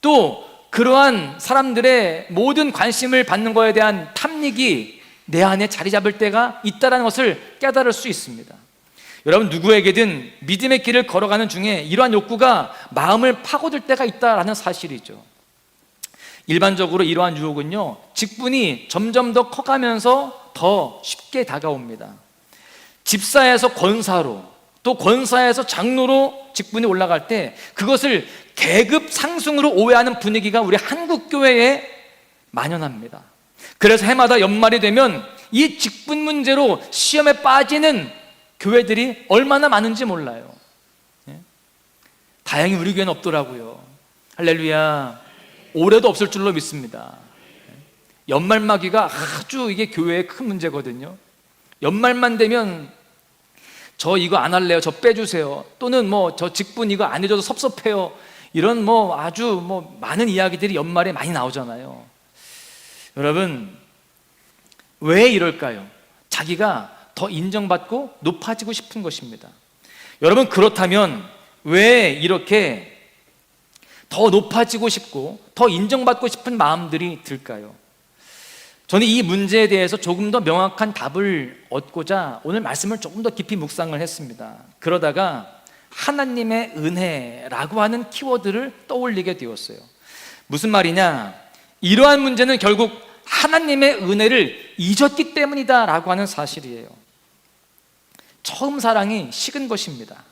또 그러한 사람들의 모든 관심을 받는 것에 대한 탐닉이 내 안에 자리 잡을 때가 있다는 것을 깨달을 수 있습니다. 여러분, 누구에게든 믿음의 길을 걸어가는 중에 이러한 욕구가 마음을 파고들 때가 있다는 사실이죠. 일반적으로 이러한 유혹은요, 직분이 점점 더 커가면서 더 쉽게 다가옵니다. 집사에서 권사로, 또 권사에서 장로로 직분이 올라갈 때 그것을 계급 상승으로 오해하는 분위기가 우리 한국 교회에 만연합니다. 그래서 해마다 연말이 되면 이 직분 문제로 시험에 빠지는 교회들이 얼마나 많은지 몰라요. 다행히 우리 교회는 없더라고요. 할렐루야. 올해도 없을 줄로 믿습니다. 연말마귀가 아주 이게 교회의 큰 문제거든요. 연말만 되면 저 이거 안 할래요, 저 빼주세요, 또는 뭐 저 직분 이거 안 해줘도 섭섭해요, 이런 뭐 아주 뭐 많은 이야기들이 연말에 많이 나오잖아요. 여러분, 왜 이럴까요? 자기가 더 인정받고 높아지고 싶은 것입니다. 여러분, 그렇다면 왜 이렇게 더 높아지고 싶고 더 인정받고 싶은 마음들이 들까요? 저는 이 문제에 대해서 조금 더 명확한 답을 얻고자 오늘 말씀을 조금 더 깊이 묵상을 했습니다. 그러다가 하나님의 은혜라고 하는 키워드를 떠올리게 되었어요. 무슨 말이냐? 이러한 문제는 결국 하나님의 은혜를 잊었기 때문이다 라고 하는 사실이에요. 처음 사랑이 식은 것입니다.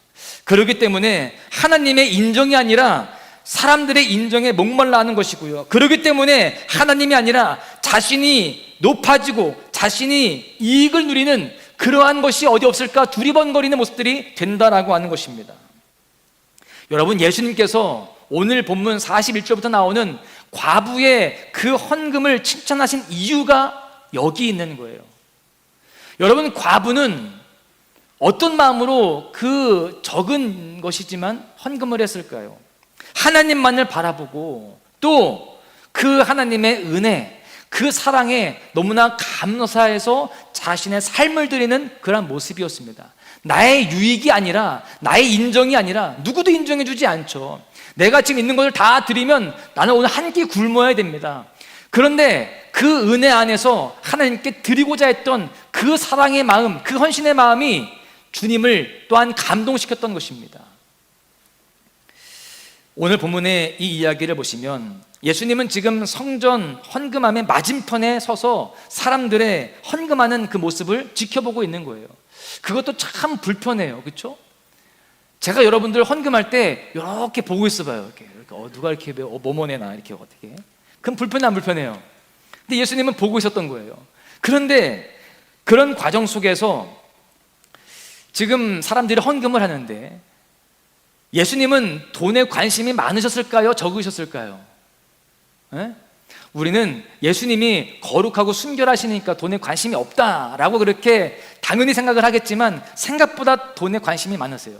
그렇기 때문에 하나님의 인정이 아니라 사람들의 인정에 목말라 하는 것이고요, 그렇기 때문에 하나님이 아니라 자신이 높아지고 자신이 이익을 누리는 그러한 것이 어디 없을까 두리번거리는 모습들이 된다라고 하는 것입니다. 여러분, 예수님께서 오늘 본문 41절부터 나오는 과부의 그 헌금을 칭찬하신 이유가 여기 있는 거예요. 여러분, 과부는 어떤 마음으로 그 적은 것이지만 헌금을 했을까요? 하나님만을 바라보고 또 그 하나님의 은혜, 그 사랑에 너무나 감사해서 자신의 삶을 드리는 그런 모습이었습니다. 나의 유익이 아니라, 나의 인정이 아니라, 누구도 인정해 주지 않죠. 내가 지금 있는 것을 다 드리면 나는 오늘 한 끼 굶어야 됩니다. 그런데 그 은혜 안에서 하나님께 드리고자 했던 그 사랑의 마음, 그 헌신의 마음이 주님을 또한 감동시켰던 것입니다. 오늘 본문의 이 이야기를 보시면 예수님은 지금 성전 헌금함의 맞은편에 서서 사람들의 헌금하는 그 모습을 지켜보고 있는 거예요. 그것도 참 불편해요. 그렇죠? 제가 여러분들 헌금할 때 이렇게 보고 있어 봐요. 이렇게 누가 이렇게 뭐뭐 내나 이렇게 어떻게. 그럼 불편해 안 불편해요? 근데 예수님은 보고 있었던 거예요. 그런데 그런 과정 속에서 지금 사람들이 헌금을 하는데 예수님은 돈에 관심이 많으셨을까요? 적으셨을까요? 에? 우리는 예수님이 거룩하고 순결하시니까 돈에 관심이 없다라고 그렇게 당연히 생각을 하겠지만 생각보다 돈에 관심이 많으세요.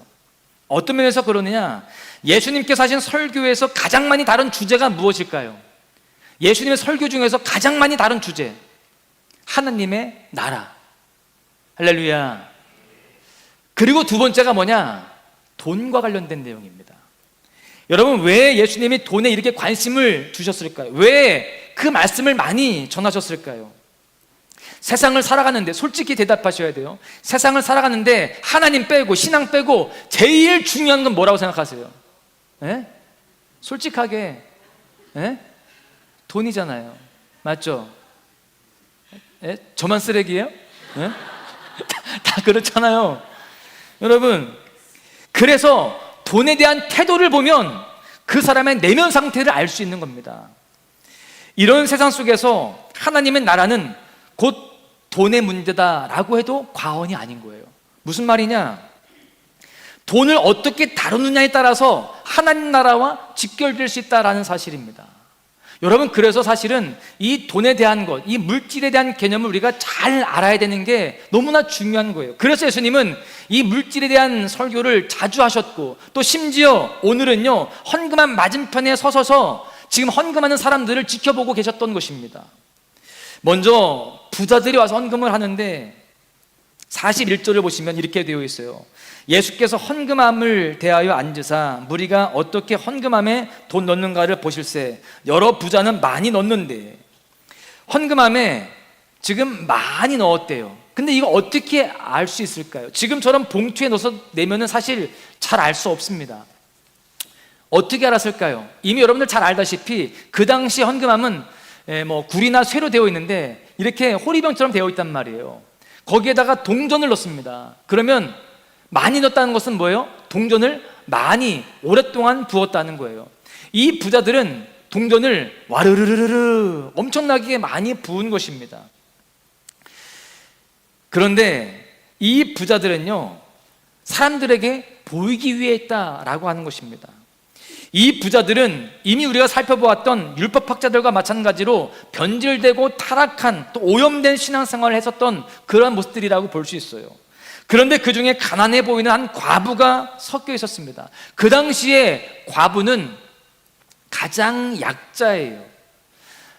어떤 면에서 그러느냐? 예수님께서 하신 설교에서 가장 많이 다룬 주제가 무엇일까요? 예수님의 설교 중에서 가장 많이 다룬 주제, 하나님의 나라. 할렐루야. 그리고 두 번째가 뭐냐? 돈과 관련된 내용입니다. 여러분, 왜 예수님이 돈에 이렇게 관심을 두셨을까요? 왜 그 말씀을 많이 전하셨을까요? 세상을 살아가는데, 솔직히 대답하셔야 돼요. 세상을 살아가는데 하나님 빼고 신앙 빼고 제일 중요한 건 뭐라고 생각하세요? 에? 솔직하게 에? 돈이잖아요. 맞죠? 에? 저만 쓰레기예요? 에? 다 그렇잖아요. 여러분, 그래서 돈에 대한 태도를 보면 그 사람의 내면 상태를 알 수 있는 겁니다. 이런 세상 속에서 하나님의 나라는 곧 돈의 문제다라고 해도 과언이 아닌 거예요. 무슨 말이냐? 돈을 어떻게 다루느냐에 따라서 하나님 나라와 직결될 수 있다라는 사실입니다. 여러분, 그래서 사실은 이 돈에 대한 것, 이 물질에 대한 개념을 우리가 잘 알아야 되는 게 너무나 중요한 거예요. 그래서 예수님은 이 물질에 대한 설교를 자주 하셨고, 또 심지어 오늘은요, 헌금함 맞은편에 서서서 지금 헌금하는 사람들을 지켜보고 계셨던 것입니다. 먼저 부자들이 와서 헌금을 하는데 41절을 보시면 이렇게 되어 있어요. 예수께서 헌금함을 대하여 앉으사 무리가 어떻게 헌금함에 돈 넣는가를 보실세. 여러 부자는 많이 넣는데, 헌금함에 지금 많이 넣었대요. 근데 이거 어떻게 알 수 있을까요? 지금처럼 봉투에 넣어서 내면은 사실 잘 알 수 없습니다. 어떻게 알았을까요? 이미 여러분들 잘 알다시피 그 당시 헌금함은 뭐 구리나 쇠로 되어 있는데 이렇게 호리병처럼 되어 있단 말이에요. 거기에다가 동전을 넣습니다. 그러면 많이 넣었다는 것은 뭐예요? 동전을 많이 오랫동안 부었다는 거예요. 이 부자들은 동전을 와르르르르 엄청나게 많이 부은 것입니다. 그런데 이 부자들은요, 사람들에게 보이기 위해 했다라고 하는 것입니다. 이 부자들은 이미 우리가 살펴보았던 율법학자들과 마찬가지로 변질되고 타락한, 또 오염된 신앙생활을 했었던 그런 모습들이라고 볼 수 있어요. 그런데 그 중에 가난해 보이는 한 과부가 섞여 있었습니다. 그 당시에 과부는 가장 약자예요.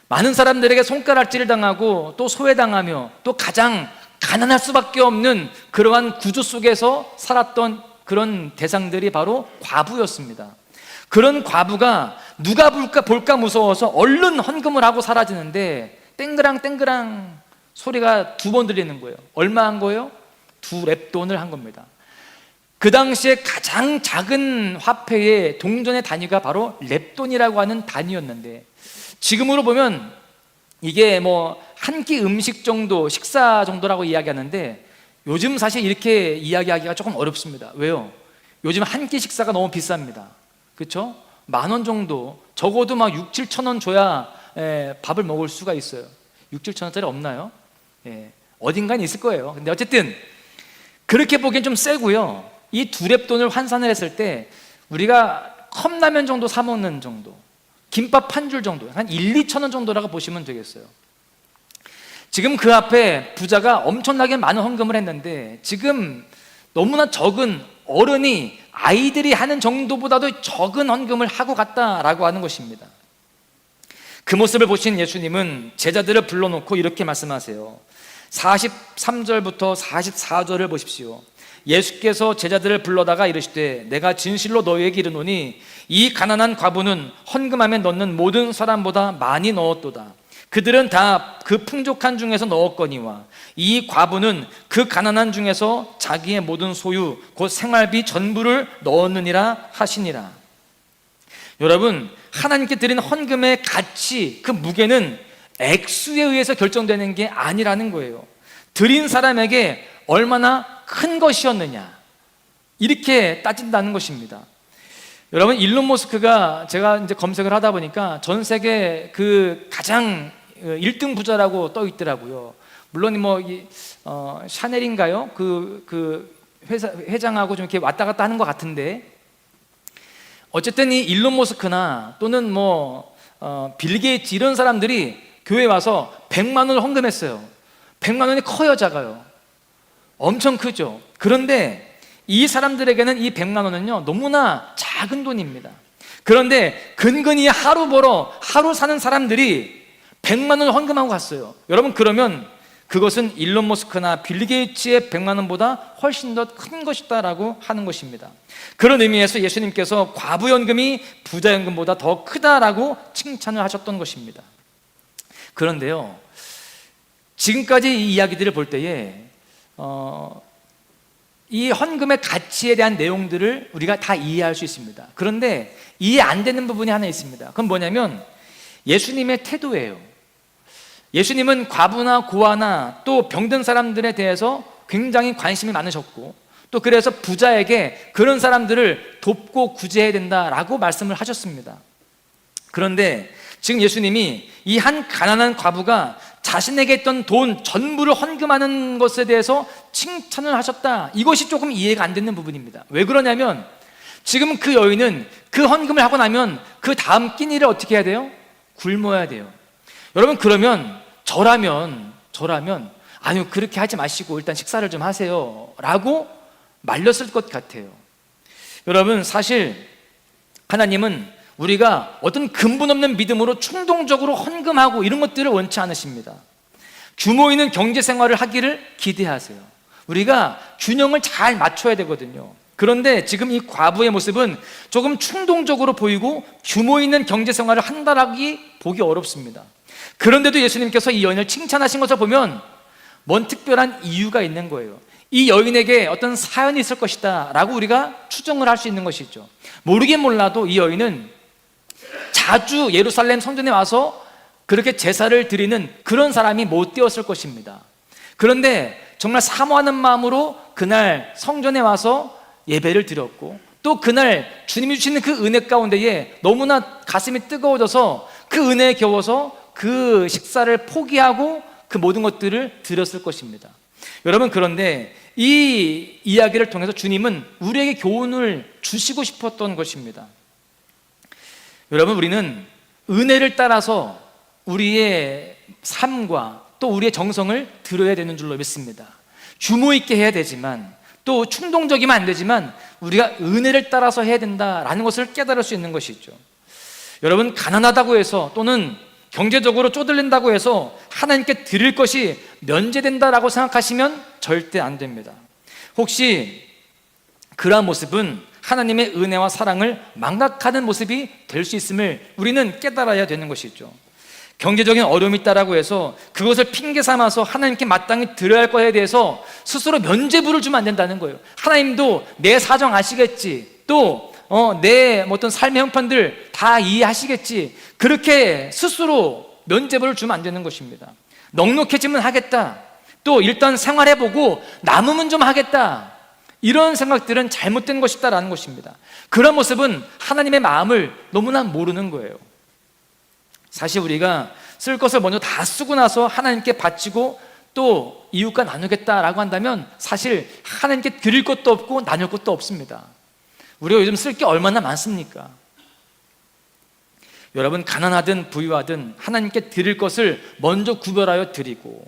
많은 사람들에게 손가락질을 당하고 또 소외당하며 또 가장 가난할 수밖에 없는 그러한 구조 속에서 살았던 그런 대상들이 바로 과부였습니다. 그런 과부가 누가 볼까 무서워서 얼른 헌금을 하고 사라지는데 땡그랑 땡그랑 소리가 2번 들리는 거예요. 얼마 한 거예요? 2렙돈을 한 겁니다. 그 당시에 가장 작은 화폐의 동전의 단위가 바로 렙돈이라고 하는 단위였는데, 지금으로 보면 이게 뭐 한 끼 음식 정도, 식사 정도라고 이야기하는데 요즘 사실 이렇게 이야기하기가 조금 어렵습니다. 왜요? 요즘 한 끼 식사가 너무 비쌉니다. 그렇죠? 10,000원 정도, 적어도 막 6-7천 원 줘야 밥을 먹을 수가 있어요. 6-7천 원짜리 없나요? 어딘가에 있을 거예요. 근데 어쨌든 그렇게 보기엔 좀 세고요. 이 2렙돈을 환산을 했을 때 우리가 컵라면 정도 사 먹는 정도, 김밥 한 줄 정도, 한 1-2천 원 정도라고 보시면 되겠어요. 지금 그 앞에 부자가 엄청나게 많은 헌금을 했는데 지금 너무나 적은 어른이 아이들이 하는 정도보다도 적은 헌금을 하고 갔다라고 하는 것입니다. 그 모습을 보신 예수님은 제자들을 불러놓고 이렇게 말씀하세요. 43절부터 44절을 보십시오. 예수께서 제자들을 불러다가 이르시되 내가 진실로 너희에게 이르노니 이 가난한 과부는 헌금함에 넣는 모든 사람보다 많이 넣었도다. 그들은 다 그 풍족한 중에서 넣었거니와 이 과부는 그 가난한 중에서 자기의 모든 소유 곧 생활비 전부를 넣었느니라 하시니라. 여러분, 하나님께 드린 헌금의 가치, 그 무게는 액수에 의해서 결정되는 게 아니라는 거예요. 드린 사람에게 얼마나 큰 것이었느냐, 이렇게 따진다는 것입니다. 여러분, 일론 머스크가 제가 이제 검색을 하다 보니까 전 세계 그 가장 1등 부자라고 떠 있더라고요. 물론 샤넬인가요? 그 회장하고 좀 이렇게 왔다 갔다 하는 것 같은데, 어쨌든 이 일론 머스크나 또는 빌 게이츠 이런 사람들이 교회에 와서 100만 원을 헌금했어요. 100만 원이 커요, 작아요? 엄청 크죠. 그런데 이 사람들에게는 이 100만 원은요 너무나 작은 돈입니다. 그런데 근근히 하루 사는 사람들이 100만 원을 헌금하고 갔어요. 여러분, 그러면 그것은 일론 머스크나 빌 게이츠의 100만 원보다 훨씬 더 큰 것이다라고 하는 것입니다. 그런 의미에서 예수님께서 과부연금이 부자연금보다 더 크다라고 칭찬을 하셨던 것입니다. 그런데요, 지금까지 이 이야기들을 볼 때에 이 헌금의 가치에 대한 내용들을 우리가 다 이해할 수 있습니다. 그런데 이해 안 되는 부분이 하나 있습니다. 그건 뭐냐면 예수님의 태도예요. 예수님은 과부나 고아나 또 병든 사람들에 대해서 굉장히 관심이 많으셨고, 또 그래서 부자에게 그런 사람들을 돕고 구제해야 된다라고 말씀을 하셨습니다. 그런데 지금 예수님이 이 한 가난한 과부가 자신에게 있던 돈 전부를 헌금하는 것에 대해서 칭찬을 하셨다, 이것이 조금 이해가 안 되는 부분입니다. 왜 그러냐면 지금 그 여인은 그 헌금을 하고 나면 그 다음 끼니를 어떻게 해야 돼요? 굶어야 돼요. 여러분, 그러면 저라면 아니요, 그렇게 하지 마시고 일단 식사를 좀 하세요 라고 말렸을 것 같아요. 여러분, 사실 하나님은 우리가 어떤 근본 없는 믿음으로 충동적으로 헌금하고 이런 것들을 원치 않으십니다. 규모 있는 경제 생활을 하기를 기대하세요. 우리가 균형을 잘 맞춰야 되거든요. 그런데 지금 이 과부의 모습은 조금 충동적으로 보이고 규모 있는 경제 생활을 한다라기 보기 어렵습니다. 그런데도 예수님께서 이 여인을 칭찬하신 것을 보면 뭔 특별한 이유가 있는 거예요. 이 여인에게 어떤 사연이 있을 것이다 라고 우리가 추정을 할 수 있는 것이죠. 모르긴 몰라도 이 여인은 자주 예루살렘 성전에 와서 그렇게 제사를 드리는 그런 사람이 못 되었을 것입니다. 그런데 정말 사모하는 마음으로 그날 성전에 와서 예배를 드렸고, 또 그날 주님이 주시는 그 은혜 가운데에 너무나 가슴이 뜨거워져서 그 은혜에 겨워서 그 식사를 포기하고 그 모든 것들을 드렸을 것입니다. 여러분, 그런데 이 이야기를 통해서 주님은 우리에게 교훈을 주시고 싶었던 것입니다. 여러분, 우리는 은혜를 따라서 우리의 삶과 또 우리의 정성을 들여야 되는 줄로 믿습니다. 규모 있게 해야 되지만, 또 충동적이면 안 되지만 우리가 은혜를 따라서 해야 된다라는 것을 깨달을 수 있는 것이죠. 여러분, 가난하다고 해서 또는 경제적으로 쪼들린다고 해서 하나님께 드릴 것이 면제된다라고 생각하시면 절대 안 됩니다. 혹시 그러한 모습은 하나님의 은혜와 사랑을 망각하는 모습이 될 수 있음을 우리는 깨달아야 되는 것이죠. 경제적인 어려움이 있다라고 해서 그것을 핑계 삼아서 하나님께 마땅히 드려야 할 것에 대해서 스스로 면죄부를 주면 안 된다는 거예요. 하나님도 내 사정 아시겠지, 또 내 어떤 삶의 형편들 다 이해하시겠지, 그렇게 스스로 면죄부를 주면 안 되는 것입니다. 넉넉해지면 하겠다, 또 일단 생활해보고 남으면 좀 하겠다, 이런 생각들은 잘못된 것이다라는 것입니다. 그런 모습은 하나님의 마음을 너무나 모르는 거예요. 사실 우리가 쓸 것을 먼저 다 쓰고 나서 하나님께 바치고 또 이웃과 나누겠다라고 한다면 사실 하나님께 드릴 것도 없고 나눌 것도 없습니다. 우리가 요즘 쓸 게 얼마나 많습니까? 여러분, 가난하든 부유하든 하나님께 드릴 것을 먼저 구별하여 드리고,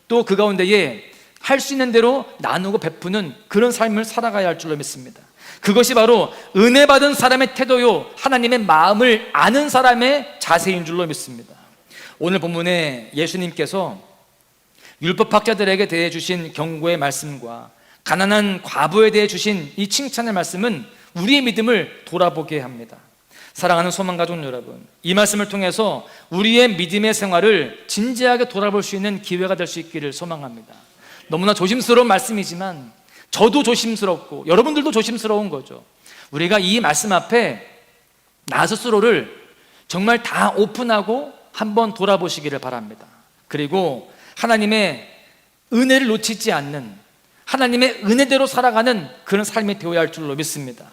또 그 가운데에 할 수 있는 대로 나누고 베푸는 그런 삶을 살아가야 할 줄로 믿습니다. 그것이 바로 은혜 받은 사람의 태도요, 하나님의 마음을 아는 사람의 자세인 줄로 믿습니다. 오늘 본문에 예수님께서 율법학자들에게 대해 주신 경고의 말씀과 가난한 과부에 대해 주신 이 칭찬의 말씀은 우리의 믿음을 돌아보게 합니다. 사랑하는 소망가족 여러분, 이 말씀을 통해서 우리의 믿음의 생활을 진지하게 돌아볼 수 있는 기회가 될 수 있기를 소망합니다. 너무나 조심스러운 말씀이지만 저도 조심스럽고 여러분들도 조심스러운 거죠. 우리가 이 말씀 앞에 나 스스로를 정말 다 오픈하고 한번 돌아보시기를 바랍니다. 그리고 하나님의 은혜를 놓치지 않는, 하나님의 은혜대로 살아가는 그런 삶이 되어야 할 줄로 믿습니다.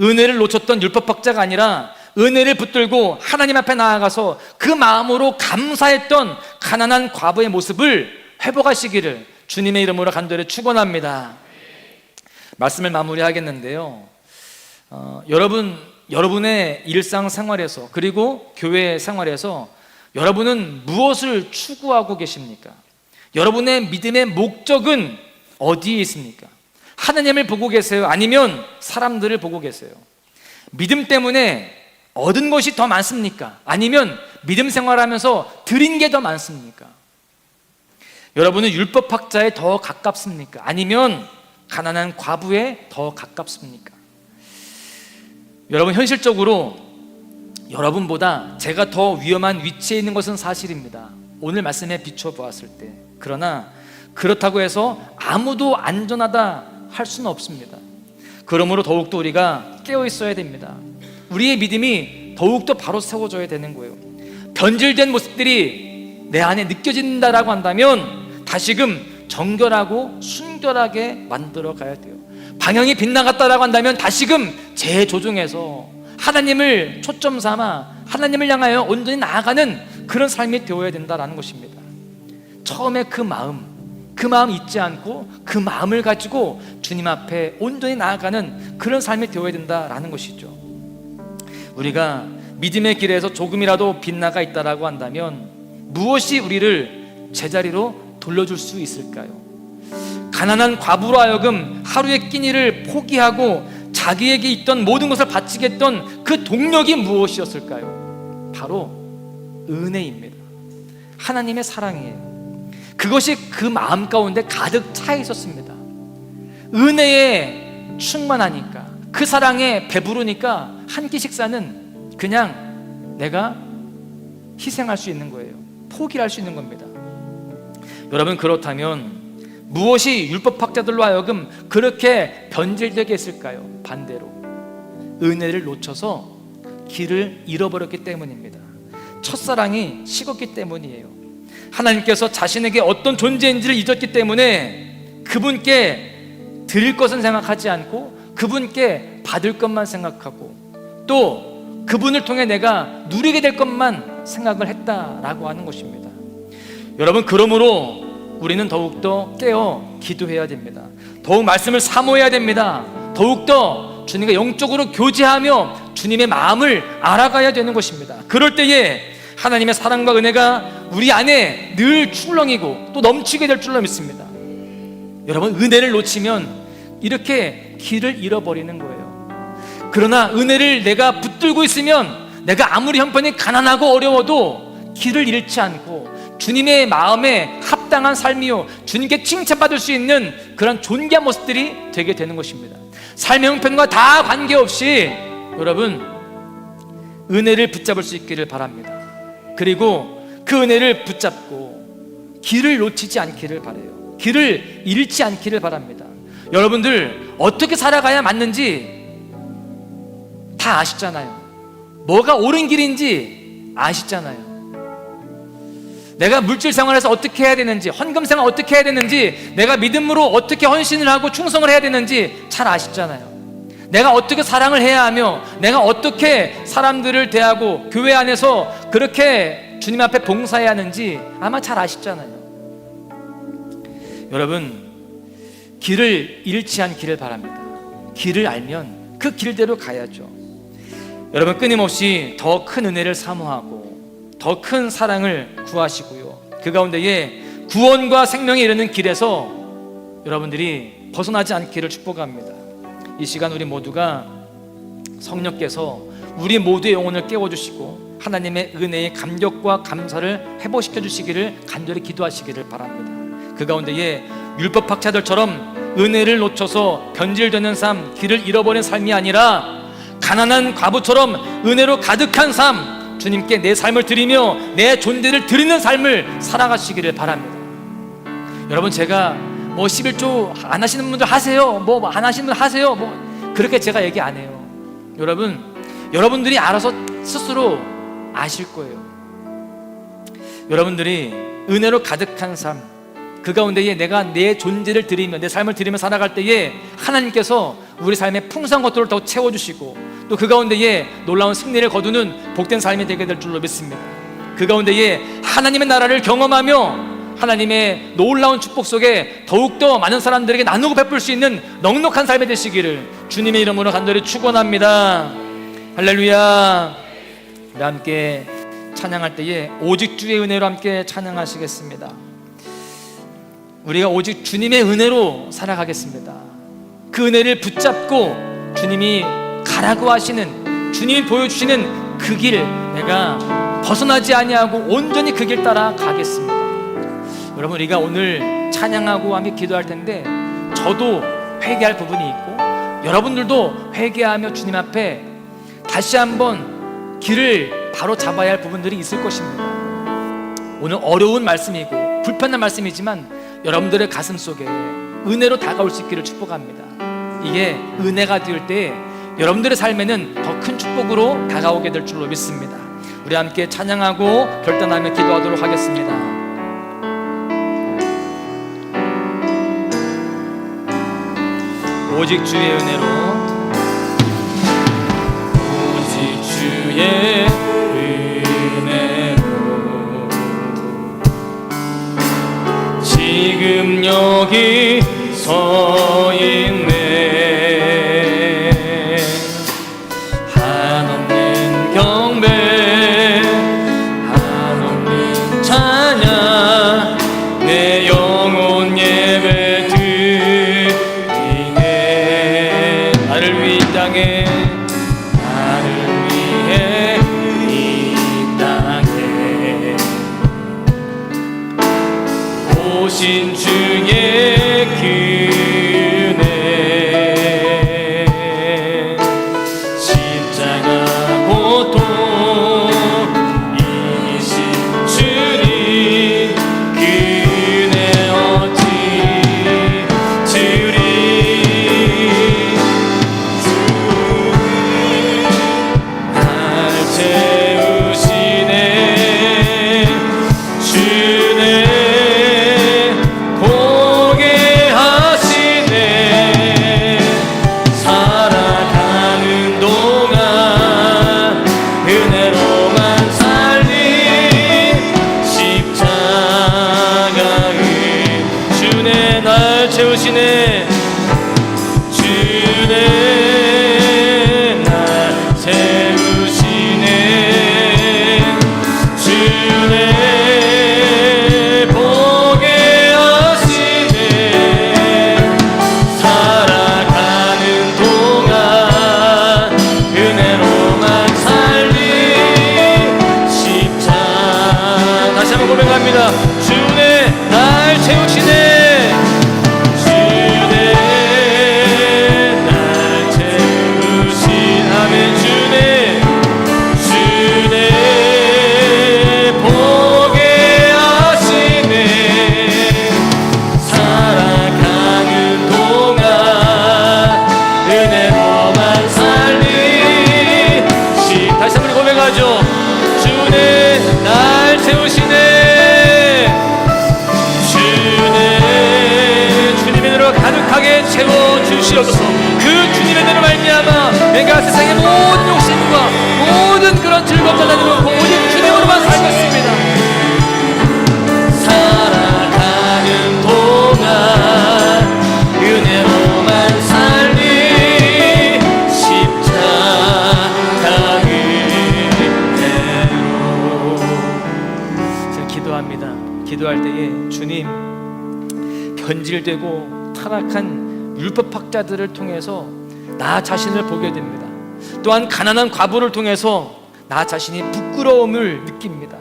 은혜를 놓쳤던 율법학자가 아니라 은혜를 붙들고 하나님 앞에 나아가서 그 마음으로 감사했던 가난한 과부의 모습을 회복하시기를 주님의 이름으로 간절히 축원합니다. 말씀을 마무리하겠는데요, 여러분의 일상생활에서 그리고 교회 생활에서 여러분은 무엇을 추구하고 계십니까? 여러분의 믿음의 목적은 어디에 있습니까? 하나님을 보고 계세요? 아니면 사람들을 보고 계세요? 믿음 때문에 얻은 것이 더 많습니까? 아니면 믿음 생활하면서 드린 게 더 많습니까? 여러분은 율법학자에 더 가깝습니까? 아니면 가난한 과부에 더 가깝습니까? 여러분, 현실적으로 여러분보다 제가 더 위험한 위치에 있는 것은 사실입니다. 오늘 말씀에 비춰보았을 때. 그러나 그렇다고 해서 아무도 안전하다 할 수는 없습니다. 그러므로 더욱더 우리가 깨어 있어야 됩니다. 우리의 믿음이 더욱더 바로 세워져야 되는 거예요. 변질된 모습들이 내 안에 느껴진다라고 한다면 다시금 정결하고 순결하게 만들어 가야 돼요. 방향이 빗나갔다라고 한다면 다시금 재조정해서 하나님을 초점 삼아 하나님을 향하여 온전히 나아가는 그런 삶이 되어야 된다라는 것입니다. 처음에 그 마음 잊지 않고 그 마음을 가지고 주님 앞에 온전히 나아가는 그런 삶이 되어야 된다라는 것이죠. 우리가 믿음의 길에서 조금이라도 빗나가 있다라고 한다면 무엇이 우리를 제자리로 돌려줄 수 있을까요? 가난한 과부로 하여금 하루의 끼니를 포기하고 자기에게 있던 모든 것을 바치게 했던 그 동력이 무엇이었을까요? 바로 은혜입니다. 하나님의 사랑이에요. 그것이 그 마음 가운데 가득 차 있었습니다. 은혜에 충만하니까, 그 사랑에 배부르니까 한 끼 식사는 그냥 내가 희생할 수 있는 거예요. 포기할 수 있는 겁니다. 여러분, 그렇다면 무엇이 율법학자들로 하여금 그렇게 변질되게 했을까요? 반대로 은혜를 놓쳐서 길을 잃어버렸기 때문입니다. 첫사랑이 식었기 때문이에요. 하나님께서 자신에게 어떤 존재인지를 잊었기 때문에 그분께 드릴 것은 생각하지 않고 그분께 받을 것만 생각하고 또 그분을 통해 내가 누리게 될 것만 생각을 했다라고 하는 것입니다. 여러분, 그러므로 우리는 더욱더 깨어 기도해야 됩니다. 더욱 말씀을 사모해야 됩니다. 더욱더 주님과 영적으로 교제하며 주님의 마음을 알아가야 되는 것입니다. 그럴 때에 하나님의 사랑과 은혜가 우리 안에 늘 출렁이고 또 넘치게 될 줄로 믿습니다. 여러분, 은혜를 놓치면 이렇게 길을 잃어버리는 거예요. 그러나 은혜를 내가 붙들고 있으면 내가 아무리 형편이 가난하고 어려워도 길을 잃지 않고 주님의 마음에 합당한 삶이요, 주님께 칭찬받을 수 있는 그런 존귀한 모습들이 되게 되는 것입니다. 삶의 형편과 다 관계없이 여러분, 은혜를 붙잡을 수 있기를 바랍니다. 그리고 그 은혜를 붙잡고 길을 놓치지 않기를 바라요. 길을 잃지 않기를 바랍니다. 여러분들 어떻게 살아가야 맞는지 다 아시잖아요. 뭐가 옳은 길인지 아시잖아요. 내가 물질 생활에서 어떻게 해야 되는지, 헌금 생활 어떻게 해야 되는지, 내가 믿음으로 어떻게 헌신을 하고 충성을 해야 되는지 잘 아시잖아요. 내가 어떻게 사랑을 해야 하며 내가 어떻게 사람들을 대하고 교회 안에서 그렇게 주님 앞에 봉사해야 하는지 아마 잘 아시잖아요. 여러분, 길을 잃지 않기를 바랍니다. 길을 알면 그 길대로 가야죠. 여러분, 끊임없이 더 큰 은혜를 사모하고 더 큰 사랑을 구하시고요, 그 가운데에 구원과 생명에 이르는 길에서 여러분들이 벗어나지 않기를 축복합니다. 이 시간 우리 모두가 성령께서 우리 모두의 영혼을 깨워주시고 하나님의 은혜의 감격과 감사를 회복시켜 주시기를 간절히 기도하시기를 바랍니다. 그 가운데에 율법학자들처럼 은혜를 놓쳐서 변질되는 삶, 길을 잃어버린 삶이 아니라 가난한 과부처럼 은혜로 가득한 삶, 주님께 내 삶을 드리며 내 존재를 드리는 삶을 살아가시기를 바랍니다. 여러분, 제가 11조 안 하시는 분들 하세요, 안 하시는 분 하세요, 그렇게 제가 얘기 안 해요. 여러분들이 알아서 스스로 아실 거예요. 여러분들이 은혜로 가득한 삶, 그 가운데에 내가 내 존재를 드리며 내 삶을 드리며 살아갈 때에 하나님께서 우리 삶의 풍성한 것들을 더 채워주시고 또 그 가운데에 놀라운 승리를 거두는 복된 삶이 되게 될 줄로 믿습니다. 그 가운데에 하나님의 나라를 경험하며 하나님의 놀라운 축복 속에 더욱더 많은 사람들에게 나누고 베풀 수 있는 넉넉한 삶이 되시기를 주님의 이름으로 간절히 축원합니다. 할렐루야. 우리 함께 찬양할 때에 오직 주의 은혜로 함께 찬양하시겠습니다. 우리가 오직 주님의 은혜로 살아가겠습니다. 그 은혜를 붙잡고 주님이 가라고 하시는, 주님이 보여주시는 그 길 내가 벗어나지 아니하고 온전히 그 길 따라 가겠습니다. 여러분, 우리가 오늘 찬양하고 함께 기도할 텐데 저도 회개할 부분이 있고 여러분들도 회개하며 주님 앞에 다시 한번 길을 바로 잡아야 할 부분들이 있을 것입니다. 오늘 어려운 말씀이고 불편한 말씀이지만 여러분들의 가슴 속에 은혜로 다가올 수 있기를 축복합니다. 이게 은혜가 될 때 여러분들의 삶에는 더 큰 축복으로 다가오게 될 줄로 믿습니다. 우리 함께 찬양하고 결단하며 기도하도록 하겠습니다. 오직 주의 은혜로, 오직 주의 은혜로 지금 여기 서 있네. 한없는 경배, 한없는 찬양, 내 영혼 예배 드리네. 나를 위해 이 땅에, 나를 위해 이 땅에 오신 주의 은혜, 십자가 고통 이기신 주님, 그 은혜 어찌 주리. 날 채우시네 주네. 채우시네 주네, 날 채우시네 주네, 보게 하시네. 살아가는 동안 은혜로만 살리 십자가. 다시 한번 고백합니다. 주네, 날 채우시네 주네, 날 채우시네 주네. 주님의 은혜로 가득하게 채워주시옵소서. 그 주님의 은혜로 말미암아 내가 세상의 모든 욕심과 모든 그런 즐겁다 나누고 오직 주님으로만 살겠습니다. 살아가는 동안 은혜로만 살리 십자가 은혜로. 기도합니다. 기도할 때에 주님, 변질되고 타락한 율법학자들을 통해서 나 자신을 보게 됩니다. 또한 가난한 과부를 통해서 나 자신이 부끄러움을 느낍니다.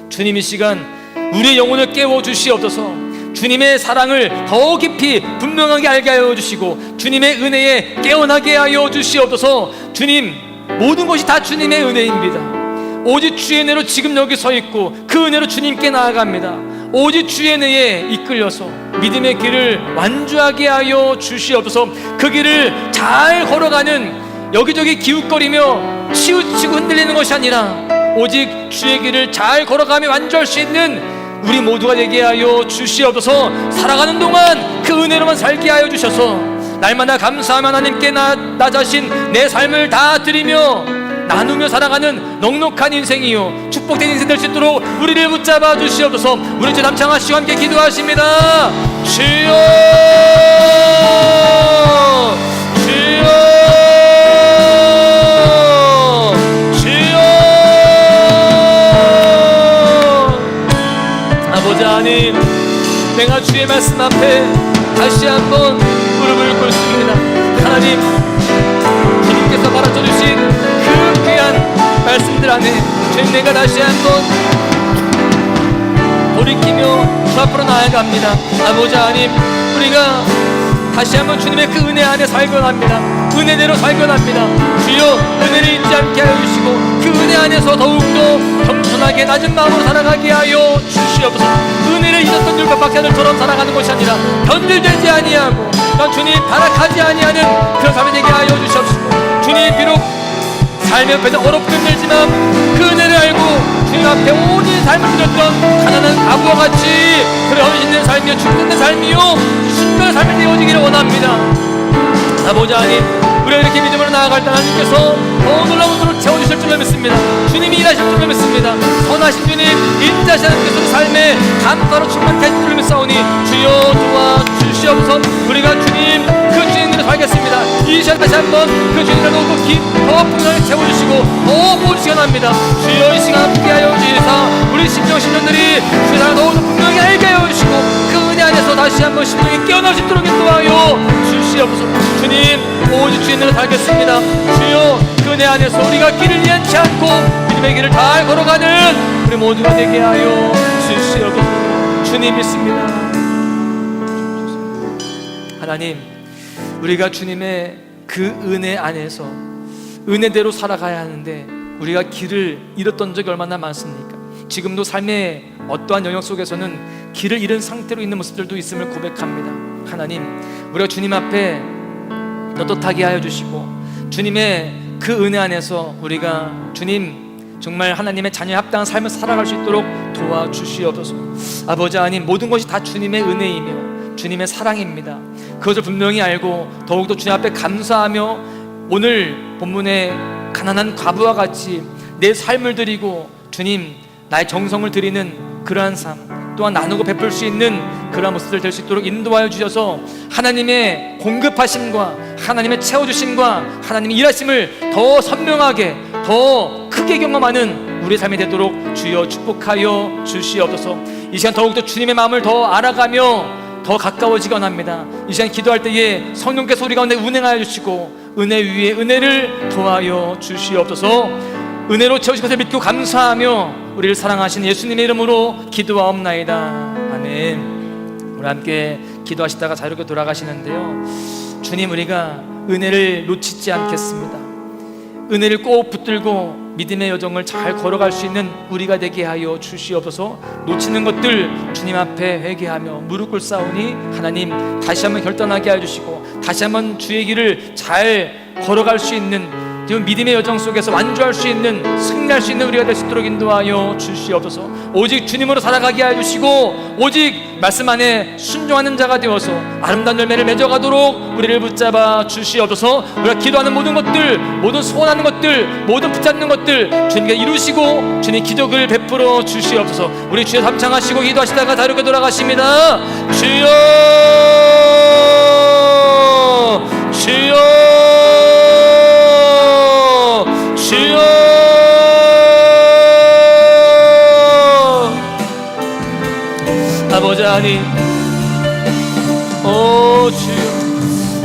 주님, 이 시간 우리의 영혼을 깨워 주시옵소서. 주님의 사랑을 더 깊이 분명하게 알게 하여 주시고 주님의 은혜에 깨어나게 하여 주시옵소서. 주님, 모든 것이 다 주님의 은혜입니다. 오직 주의 은혜로 지금 여기 서 있고 그 은혜로 주님께 나아갑니다. 오직 주의 은혜에 이끌려서 믿음의 길을 완주하게 하여 주시옵소서. 그 길을 잘 걸어가는, 여기저기 기웃거리며 치우치고 흔들리는 것이 아니라 오직 주의 길을 잘 걸어가며 완주할 수 있는 우리 모두가 되게 하여 주시옵소서. 살아가는 동안 그 은혜로만 살게 하여 주셔서 날마다 감사하며 하나님께 나 자신, 내 삶을 다 드리며 나누며 살아가는 넉넉한 인생이요 축복된 인생 될 수 있도록 우리를 붙잡아 주시옵소서. 우리 주 남창하시고 함께 기도하십니다. 주여, 주여, 주여. 아버지 하나님, 내가 주의 말씀 앞에 다시 한번 무릎을 꿇습니다. 하나님, 주님께서 가르쳐 주신 그 귀한 말씀들 안에 주님, 내가 다시 한번 돌이키며 주 앞으로 나아갑니다. 아버지 하나님, 우리가 다시 한번 주님의 그 은혜 안에 살곤 합니다. 은혜대로 살곤 합니다. 주여, 은혜를 잊지 않게 하여 주시고 그 은혜 안에서 더욱더 겸손하게 낮은 마음으로 살아가게 하여 주시옵소서. 은혜를 잊었던 율법학자들처럼 살아가는 것이 아니라 변질되지 아니하고 또 주님 타락하지 아니하는 그런 삶이 되게 하여 주시옵시고, 주님 비록 삶의 옆에서 어렵고 힘들지만 그 은혜를 알고 주님 앞에 온 삶을 드렸던 가난한 과부와 같이 그런 헌신된 삶이요 충성된 삶이요 순결한 삶이 되어지기를 원합니다. 아버지 하나님, 우리가 이렇게 믿음으로 나아갈 때 하나님께서 더 놀라운 것으로 채워주실 줄로 믿습니다. 주님이 일하실 줄로 믿습니다. 선하신 주님, 인자하신 하나님께서 삶에 감사로 충만케 하실 줄로 믿사오니 주여 도와주시옵소서. 우리가 주님 그 주님으로 살겠습니다. 이 시간 다시 한번 그 주님을 놓고 더 풍성하게 채워주시고 더 보여주시기 원합니다. 주여, 이 시간 함께하여 주시사 우리 심령들이 주의 사랑을 더욱더 분명히 알게 하여 주시고 그 은혜 안에서 다시 한번 심령이 깨어날 수 있도록 인도하여 주시옵소서. 주님, 오직 주의 은혜로 살겠습니다. 주여, 그 은혜 안에서 우리가 길을 잃지 않고 믿음의 길을 잘 걸어가는 우리 모두가 되게 하여 주시옵소서. 주님 믿습니다. 하나님, 우리가 주님의 그 은혜 안에서 은혜대로 살아가야 하는데 우리가 길을 잃었던 적이 얼마나 많습니까? 지금도 삶의 어떠한 영역 속에서는 길을 잃은 상태로 있는 모습들도 있음을 고백합니다. 하나님, 우리가 주님 앞에 떳떳하게 하여 주시고 주님의 그 은혜 안에서 우리가 주님 정말 하나님의 자녀에 합당한 삶을 살아갈 수 있도록 도와주시옵소서. 아버지 하나님, 모든 것이 다 주님의 은혜이며 주님의 사랑입니다. 그것을 분명히 알고 더욱더 주님 앞에 감사하며 오늘 본문의 가난한 과부와 같이 내 삶을 드리고 주님 나의 정성을 드리는 그러한 삶, 또한 나누고 베풀 수 있는 그러한 모습들 될 수 있도록 인도하여 주셔서 하나님의 공급하심과 하나님의 채워주심과 하나님의 일하심을 더 선명하게 더 크게 경험하는 우리의 삶이 되도록 주여 축복하여 주시옵소서. 이 시간 더욱더 주님의 마음을 더 알아가며 더 가까워지기 원합니다. 이 시간 기도할 때에 성령께서 우리 가운데 운행하여 주시고 은혜 위에 은혜를 더하여 주시옵소서. 은혜로 채우신 것을 믿고 감사하며 우리를 사랑하시는 예수님의 이름으로 기도하옵나이다. 아멘. 우리 함께 기도하시다가 자유롭게 돌아가시는데요, 주님, 우리가 은혜를 놓치지 않겠습니다. 은혜를 꼭 붙들고 믿음의 여정을 잘 걸어갈 수 있는 우리가 되게 하여 주시옵소서. 놓치는 것들 주님 앞에 회개하며 무릎 꿇사오니 하나님 다시 한번 결단하게 하여 주시고 다시 한번 주의 길을 잘 걸어갈 수 있는 믿음의 여정 속에서 완주할 수 있는, 승리할 수 있는 우리가 될 수 있도록 인도하여 주시옵소서. 오직 주님으로 살아가게 하여 주시고 오직 말씀 안에 순종하는 자가 되어서 아름다운 열매를 맺어가도록 우리를 붙잡아 주시옵소서. 우리가 기도하는 모든 것들, 모든 소원하는 것들, 모든 붙잡는 것들 주님께 이루시고 주님 기적을 베풀어 주시옵소서. 우리 주여 함창하시고 기도하시다가 자유롭게 돌아가십니다. 주여, 주여, 주여. 나오자 하니 오 주여